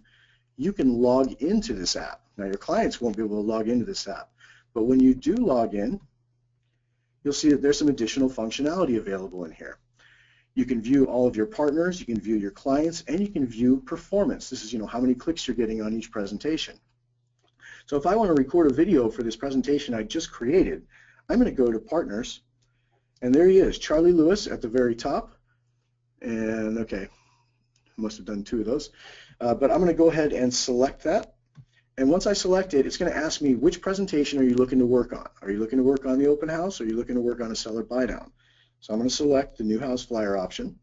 you can log into this app. Now your clients won't be able to log into this app, but when you do log in, you'll see that there's some additional functionality available in here. You can view all of your partners, you can view your clients, and you can view performance. This is, how many clicks you're getting on each presentation. So if I want to record a video for this presentation I just created, I'm going to go to Partners, and there he is, Charlie Lewis at the very top. And okay, I must have done two of those. But I'm going to go ahead and select that. And once I select it, it's going to ask me, which presentation are you looking to work on? Are you looking to work on the open house, or are you looking to work on a seller buy down? So I'm going to select the new house flyer option.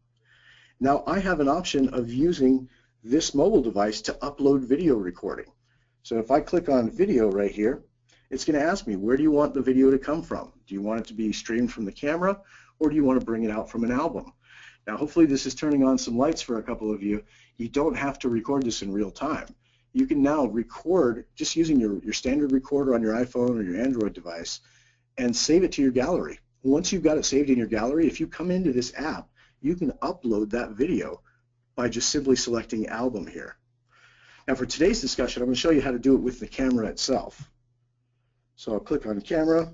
Now I have an option of using this mobile device to upload video recording. So if I click on video right here, it's going to ask me, where do you want the video to come from? Do you want it to be streamed from the camera, or do you want to bring it out from an album? Now hopefully this is turning on some lights for a couple of you. You don't have to record this in real time. You can now record just using your standard recorder on your iPhone or your Android device and save it to your gallery. Once you've got it saved in your gallery, if you come into this app, you can upload that video by just simply selecting album here. Now for today's discussion, I'm going to show you how to do it with the camera itself. So I'll click on camera.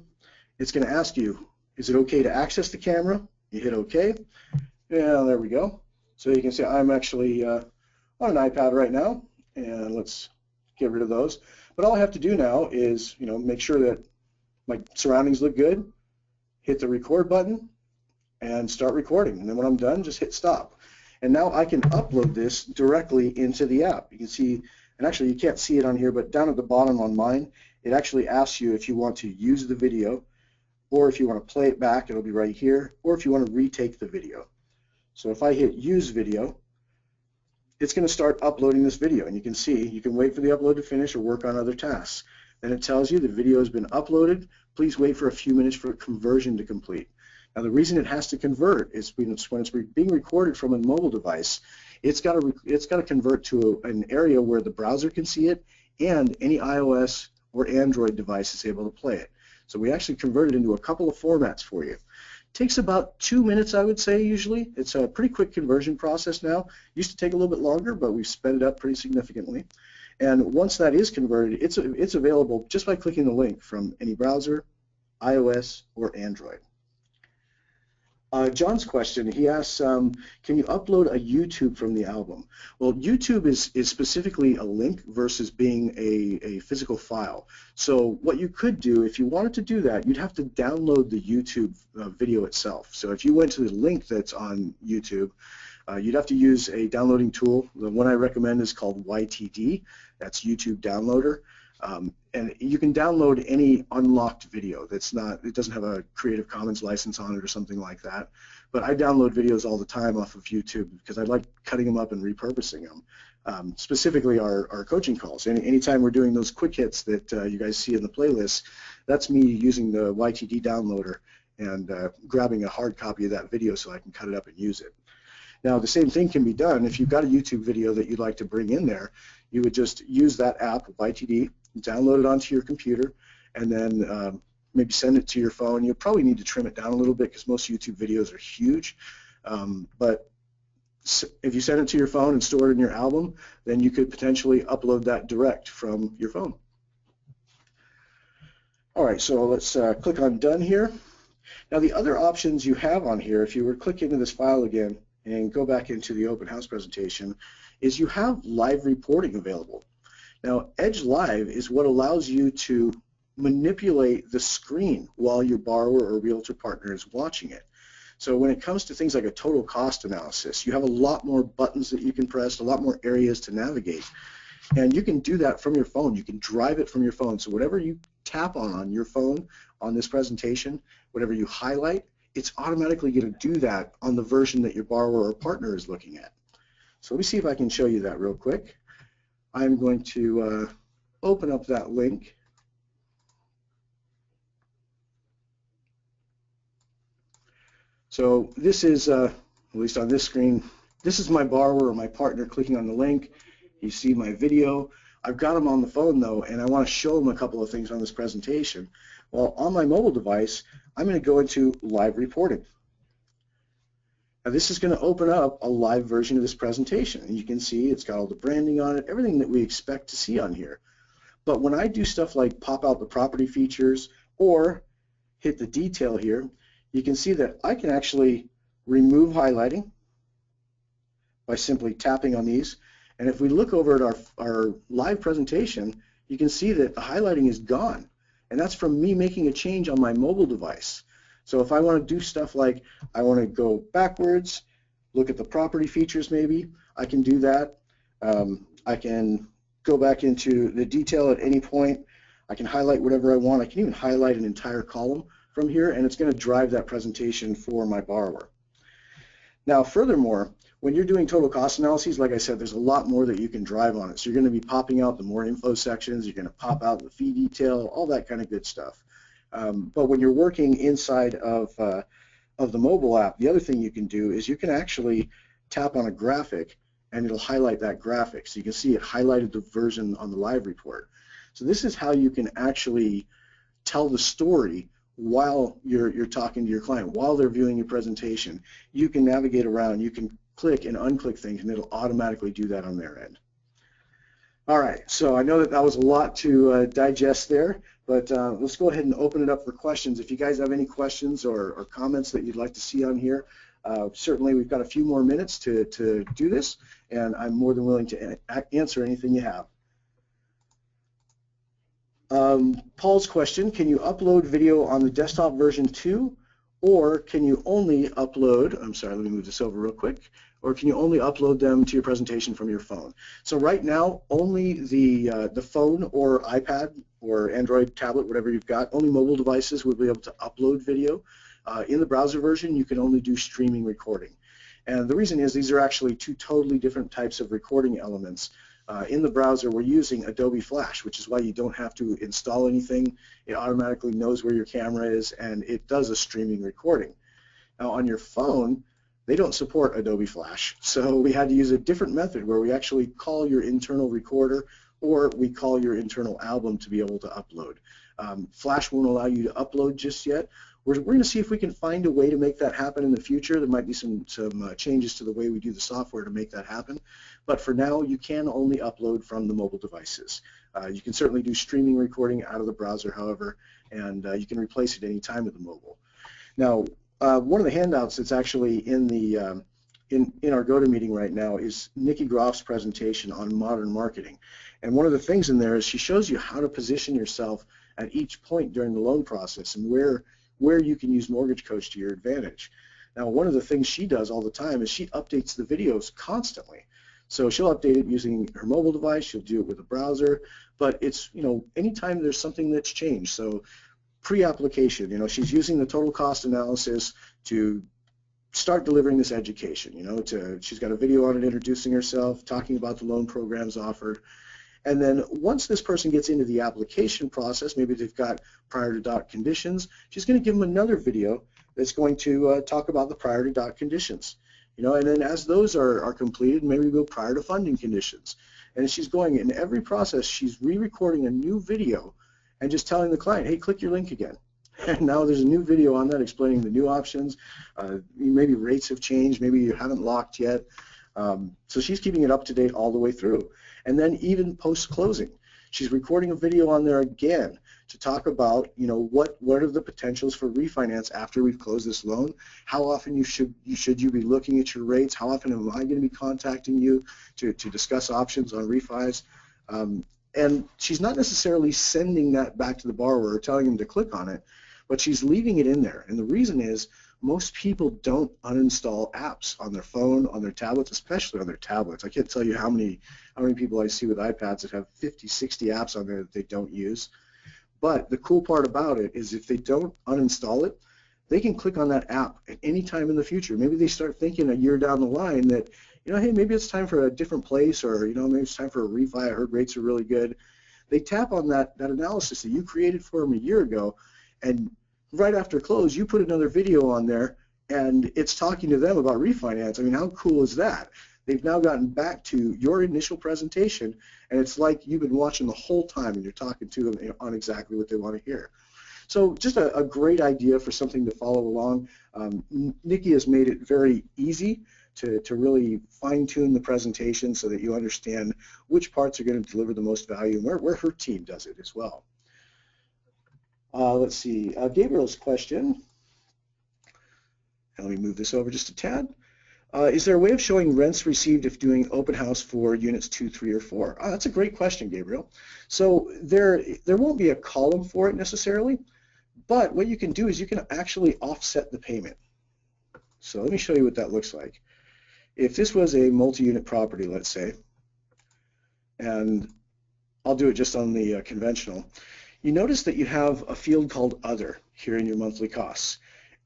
It's going to ask you, is it okay to access the camera? You hit OK. Yeah, there we go. So you can see I'm actually on an iPad right now, and let's get rid of those. But all I have to do now is, make sure that my surroundings look good, hit the record button, and start recording. And then when I'm done, just hit stop. And now I can upload this directly into the app. You can see, and actually you can't see it on here, but down at the bottom on mine, it actually asks you if you want to use the video, or if you want to play it back, it'll be right here, or if you want to retake the video. So if I hit use video, it's going to start uploading this video, and you can see you can wait for the upload to finish or work on other tasks. Then it tells you the video has been uploaded. Please wait for a few minutes for conversion to complete. Now the reason it has to convert is when it's being recorded from a mobile device, it's got to convert to an area where the browser can see it and any iOS or Android device is able to play it. So we actually convert it into a couple of formats for you. Takes about 2 minutes, I would say, usually. It's a pretty quick conversion process now. Used to take a little bit longer, but we've sped it up pretty significantly. And once that is converted, it's available just by clicking the link from any browser, iOS, or Android. John's question, he asks, can you upload a YouTube from the album? Well, YouTube is specifically a link versus being a physical file. So what you could do, if you wanted to do that, you'd have to download the YouTube video itself. So if you went to the link that's on YouTube, you'd have to use a downloading tool. The one I recommend is called YTD. That's YouTube Downloader. And you can download any unlocked video that's not, it doesn't have a Creative Commons license on it or something like that. But I download videos all the time off of YouTube because I like cutting them up and repurposing them. Specifically our coaching calls. Anytime we're doing those quick hits that you guys see in the playlist, that's me using the YTD downloader and grabbing a hard copy of that video so I can cut it up and use it. Now, the same thing can be done if you've got a YouTube video that you'd like to bring in there. You would just use that app, YTD, download it onto your computer, and then maybe send it to your phone. You'll probably need to trim it down a little bit because most YouTube videos are huge. But if you send it to your phone and store it in your album, then you could potentially upload that direct from your phone. All right, so let's click on Done here. Now, the other options you have on here, if you were to click into this file again and go back into the open house presentation, is you have live reporting available. Now, Edge Live is what allows you to manipulate the screen while your borrower or realtor partner is watching it. So when it comes to things like a total cost analysis, you have a lot more buttons that you can press, a lot more areas to navigate. And you can do that from your phone. You can drive it from your phone. So whatever you tap on your phone on this presentation, whatever you highlight, it's automatically going to do that on the version that your borrower or partner is looking at. So let me see if I can show you that real quick. I'm going to open up that link. So this is, at least on this screen, this is my borrower or my partner clicking on the link. You see my video. I've got them on the phone though, and I want to show them a couple of things on this presentation. Well, on my mobile device, I'm going to go into live reporting. Now this is going to open up a live version of this presentation, and you can see it's got all the branding on it, everything that we expect to see on here. But when I do stuff like pop out the property features or hit the detail here, you can see that I can actually remove highlighting by simply tapping on these. And if we look over at our live presentation, you can see that the highlighting is gone. And that's from me making a change on my mobile device. So if I want to do stuff like I want to go backwards, look at the property features maybe, I can do that. I can go back into the detail at any point. I can highlight whatever I want. I can even highlight an entire column from here, and it's going to drive that presentation for my borrower. Now, furthermore, when you're doing total cost analyses, like I said, there's a lot more that you can drive on it. So you're going to be popping out the more info sections, you're going to pop out the fee detail, all that kind of good stuff. But when you're working inside of the mobile app, the other thing you can do is you can actually tap on a graphic and it'll highlight that graphic. So you can see it highlighted the version on the live report. So this is how you can actually tell the story while you're talking to your client, while they're viewing your presentation. You can navigate around, you can click and unclick things, and it'll automatically do that on their end. All right, so I know that was a lot to digest there, but let's go ahead and open it up for questions. If you guys have any questions or comments that you'd like to see on here, certainly we've got a few more minutes to do this, and I'm more than willing to answer anything you have. Paul's question, can you upload video on the desktop version too, or can you only upload, I'm sorry, let me move this over real quick, or can you only upload them to your presentation from your phone? So right now, only the phone or iPad or Android tablet, whatever you've got, only mobile devices will be able to upload video. In the browser version, you can only do streaming recording. And the reason is these are actually two totally different types of recording elements. In the browser, we're using Adobe Flash, which is why you don't have to install anything. It automatically knows where your camera is, and it does a streaming recording. Now, on your phone, they don't support Adobe Flash, so we had to use a different method where we actually call your internal recorder or we call your internal album to be able to upload. Flash won't allow you to upload just yet. We're going to see if we can find a way to make that happen in the future. There might be some changes to the way we do the software to make that happen. But for now, you can only upload from the mobile devices. You can certainly do streaming recording out of the browser, however, and you can replace it any time with the mobile. Now, one of the handouts that's actually in the in our GoToMeeting right now is Nikki Groff's presentation on modern marketing. And one of the things in there is she shows you how to position yourself at each point during the loan process and where you can use Mortgage Coach to your advantage. Now, one of the things she does all the time is she updates the videos constantly. So she'll update it using her mobile device, she'll do it with a browser, but it's, anytime there's something that's changed. So pre-application, she's using the total cost analysis to start delivering this education, she's got a video on it introducing herself, talking about the loan programs offered. And then once this person gets into the application process, maybe they've got prior to doc conditions, she's going to give them another video that's going to talk about the prior to doc conditions. And then as those are completed, maybe go prior to funding conditions. And she's going in every process, she's re-recording a new video and just telling the client, hey, click your link again. And now there's a new video on that explaining the new options. Maybe rates have changed, maybe you haven't locked yet. So she's keeping it up to date all the way through. And then even post-closing, she's recording a video on there again to talk about, what are the potentials for refinance after we've closed this loan? How often should you be looking at your rates? How often am I going to be contacting you to discuss options on refis? And she's not necessarily sending that back to the borrower or telling him to click on it, but she's leaving it in there. And the reason is most people don't uninstall apps on their phone, on their tablets, especially on their tablets. I can't tell you how many people I see with iPads that have 50, 60 apps on there that they don't use. But the cool part about it is if they don't uninstall it, they can click on that app at any time in the future. Maybe they start thinking a year down the line that, hey, maybe it's time for a different place, or, maybe it's time for a refi. I heard rates are really good. They tap on that analysis that you created for them a year ago, and right after close, you put another video on there, and it's talking to them about refinance. I mean, how cool is that? They've now gotten back to your initial presentation, and it's like you've been watching the whole time, and you're talking to them on exactly what they want to hear. So just a great idea for something to follow along. Nikki has made it very easy to really fine-tune the presentation so that you understand which parts are going to deliver the most value and where her team does it as well. Let's see, Gabriel's question, and let me move this over just a tad. Is there a way of showing rents received if doing open house for units 2, 3, or 4? That's a great question, Gabriel. So there won't be a column for it necessarily, but what you can do is you can actually offset the payment. So let me show you what that looks like. If this was a multi-unit property, let's say, and I'll do it just on the conventional, you notice that you have a field called Other here in your monthly costs,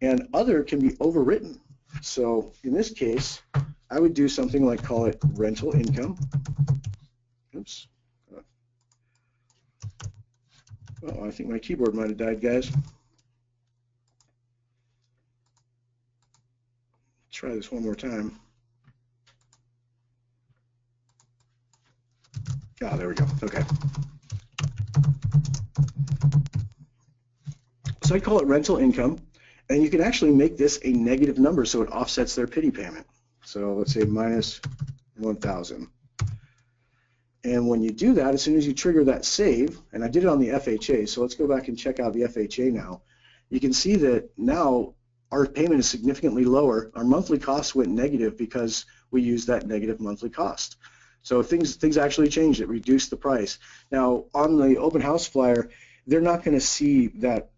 and Other can be overwritten. So in this case, I would do something like call it rental income. Oops. Oh, I think my keyboard might have died, guys. Try this one more time. Ah, there we go. Okay. So I call it rental income, and you can actually make this a negative number so it offsets their pity payment. So let's say minus 1,000. And when you do that, as soon as you trigger that save, and I did it on the FHA, so let's go back and check out the FHA now. You can see that now our payment is significantly lower. Our monthly costs went negative because we used that negative monthly cost. So things actually changed. It reduced the price. Now, on the open house flyer, they're not going to see that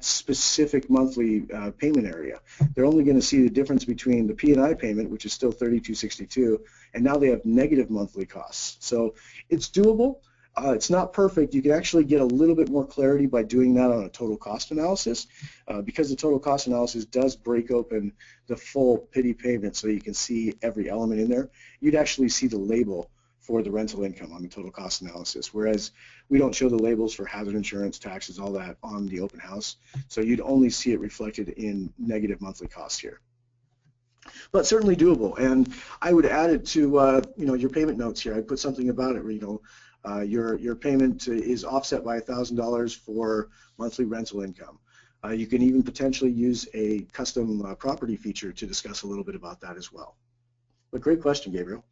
specific monthly payment area. They're only going to see the difference between the P&I payment, which is still $32.62, and now they have negative monthly costs. So it's doable. It's not perfect. You can actually get a little bit more clarity by doing that on a total cost analysis, because the total cost analysis does break open the full pity payment so you can see every element in there. You'd actually see the label for the rental income on the total cost analysis, whereas we don't show the labels for hazard insurance, taxes, all that on the open house. So you'd only see it reflected in negative monthly costs here. But certainly doable, and I would add it to your payment notes here. I put something about it where your payment is offset by $1,000 for monthly rental income. You can even potentially use a custom property feature to discuss a little bit about that as well. But great question, Gabriel.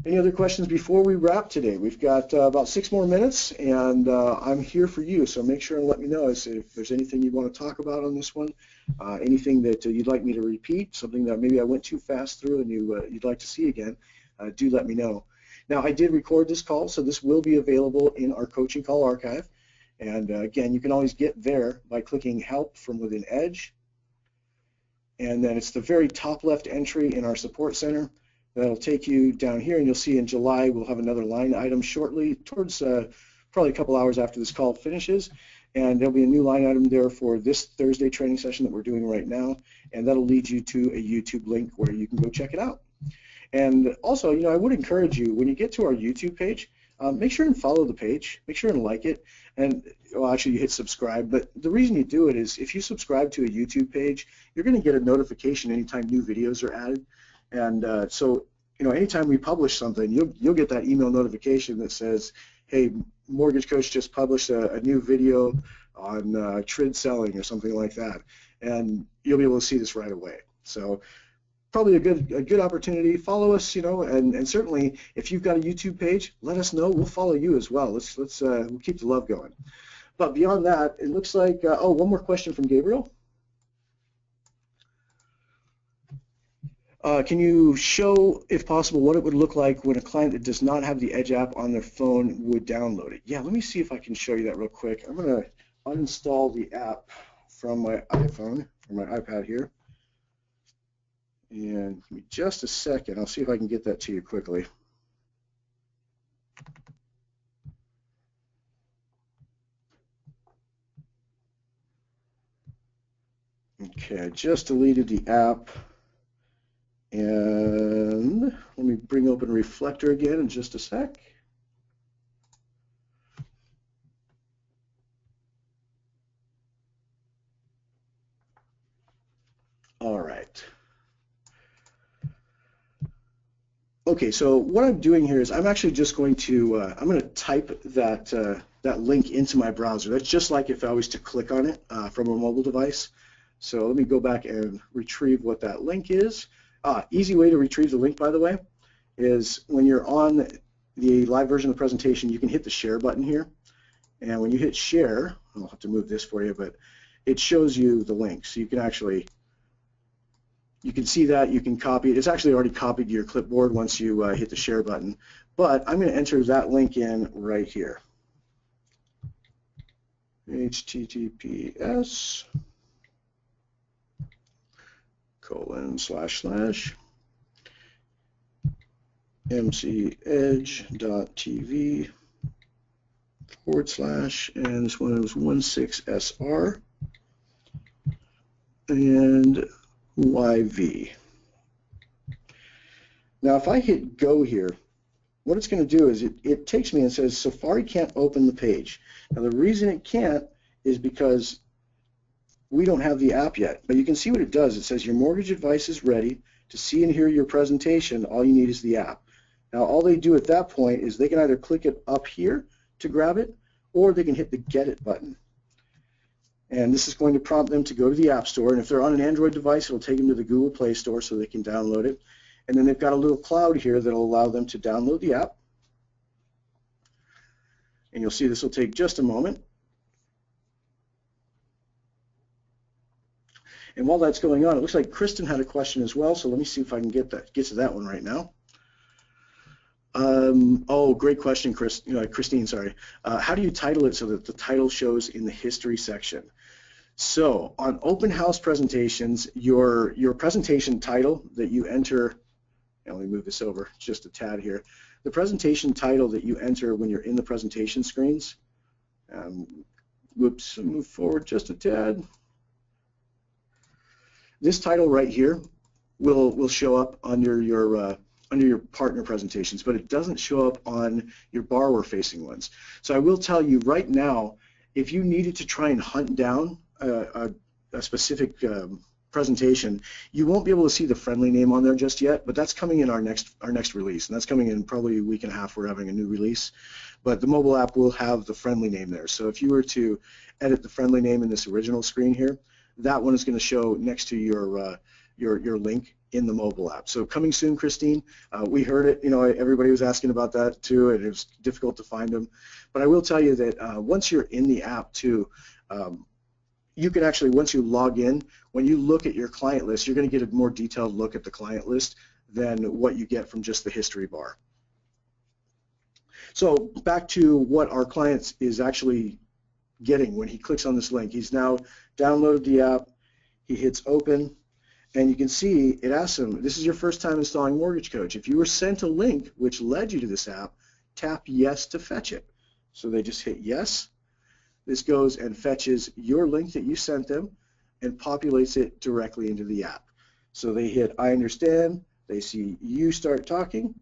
Any other questions before we wrap today? We've got about 6 more minutes, and I'm here for you, so make sure and let me know if there's anything you want to talk about on this one, anything that you'd like me to repeat, something that maybe I went too fast through and you'd like to see again, do let me know. Now, I did record this call, so this will be available in our coaching call archive, and again, you can always get there by clicking Help from within Edge, and then it's the very top left entry in our support center. That'll take you down here, and you'll see in July we'll have another line item shortly, towards probably a couple hours after this call finishes, and there'll be a new line item there for this Thursday training session that we're doing right now, and that'll lead you to a YouTube link where you can go check it out. And also, you know, I would encourage you, when you get to our YouTube page, make sure and follow the page, make sure and like it, and well, actually you hit subscribe, but the reason you do it is if you subscribe to a YouTube page, you're going to get a notification anytime new videos are added. And so, you know, anytime we publish something, you'll get that email notification that says, hey, Mortgage Coach just published a new video on TRID selling or something like that, and you'll be able to see this right away. So probably a good opportunity. Follow us, you know, and certainly if you've got a YouTube page, let us know. We'll follow you as well. We'll keep the love going. But beyond that, it looks like oh, one more question from Gabriel. Can you show, if possible, what it would look like when a client that does not have the Edge app on their phone would download it? Yeah, let me see if I can show you that real quick. I'm going to uninstall the app from my iPhone, or my iPad here. And give me just a second. I'll see if I can get that to you quickly. Okay, I just deleted the app. And let me bring open Reflector again in just a sec. All right. Okay, so what I'm doing here is I'm actually just going to I'm going to type that link into my browser. That's just like if I was to click on it from a mobile device. So let me go back and retrieve what that link is. Easy way to retrieve the link, by the way, is when you're on the live version of the presentation, you can hit the share button here. And when you hit share, I'll have to move this for you, but it shows you the link. So you can actually, you can see that, you can copy it. It's actually already copied to your clipboard once you hit the share button. But I'm going to enter that link in right here. https://mcedge.tv/ and this one is 16SR and YV. Now if I hit go here, what it's going to do is it takes me and says Safari can't open the page. Now the reason it can't is because we don't have the app yet, but you can see what it does. It says your mortgage advice is ready. To see and hear your presentation, all you need is the app. Now all they do at that point is they can either click it up here to grab it, or they can hit the Get It button. And this is going to prompt them to go to the App Store, and if they're on an Android device, it'll take them to the Google Play Store so they can download it. And then they've got a little cloud here that'll allow them to download the app. And you'll see this will take just a moment. And while that's going on, it looks like Kristen had a question as well, so let me see if I can get to that one right now. Oh, great question, Christine, sorry. How do you title it so that the title shows in the history section? So on open house presentations, your presentation title that you enter, and let me move this over just a tad here, the presentation title that you enter when you're in the presentation screens, whoops, move forward just a tad. This title right here will show up under your partner presentations, but it doesn't show up on your borrower-facing ones. So I will tell you right now, if you needed to try and hunt down a specific presentation, you won't be able to see the friendly name on there just yet, but that's coming in our next release, and that's coming in probably a week and a half. We're having a new release, but the mobile app will have the friendly name there. So if you were to edit the friendly name in this original screen here, that one is going to show next to your link in the mobile app. So coming soon, Christine. We heard it. You know, everybody was asking about that too, and it was difficult to find them. But I will tell you that once you're in the app too, you can actually, once you log in, when you look at your client list, you're going to get a more detailed look at the client list than what you get from just the history bar. So back to what our client is actually getting when he clicks on this link. He's now downloaded the app. He hits open. And you can see it asks him, this is your first time installing Mortgage Coach. If you were sent a link which led you to this app, tap yes to fetch it. So they just hit yes. This goes and fetches your link that you sent them and populates it directly into the app. So they hit I understand, they see you start talking,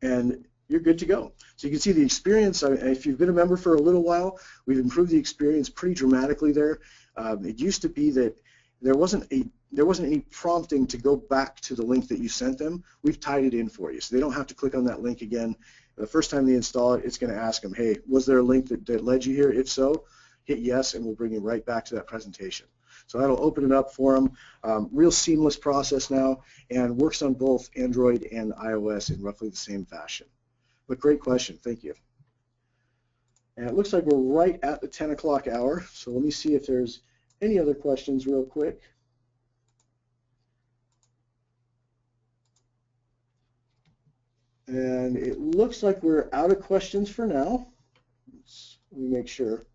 and you're good to go. So you can see the experience. If you've been a member for a little while, we've improved the experience pretty dramatically there. It used to be that there wasn't any prompting to go back to the link that you sent them. We've tied it in for you, so they don't have to click on that link again. The first time they install it, it's going to ask them, hey, was there a link that led you here? If so, hit yes, and we'll bring you right back to that presentation. So that'll open it up for them. Real seamless process now, and works on both Android and iOS in roughly the same fashion. But great question, thank you. And it looks like we're right at the 10 o'clock hour, so let me see if there's any other questions real quick. And it looks like we're out of questions for now. Let me make sure.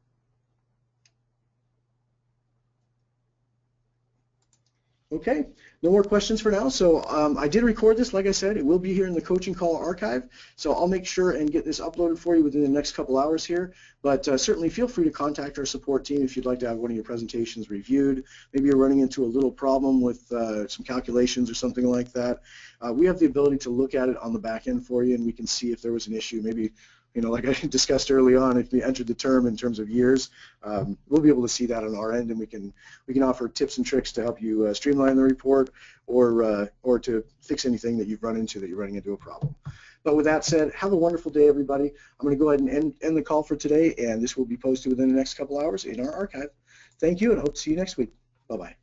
Okay, no more questions for now. So I did record this, like I said, it will be here in the coaching call archive. So I'll make sure and get this uploaded for you within the next couple hours here. But certainly feel free to contact our support team if you'd like to have one of your presentations reviewed. Maybe you're running into a little problem with some calculations or something like that. We have the ability to look at it on the back end for you, and we can see if there was an issue. Maybe, you know, like I discussed early on, if we entered the term in terms of years, we'll be able to see that on our end, and we can offer tips and tricks to help you streamline the report or to fix anything that you've run into that you're running into a problem. But with that said, have a wonderful day, everybody. I'm going to go ahead and end the call for today, and this will be posted within the next couple hours in our archive. Thank you, and hope to see you next week. Bye-bye.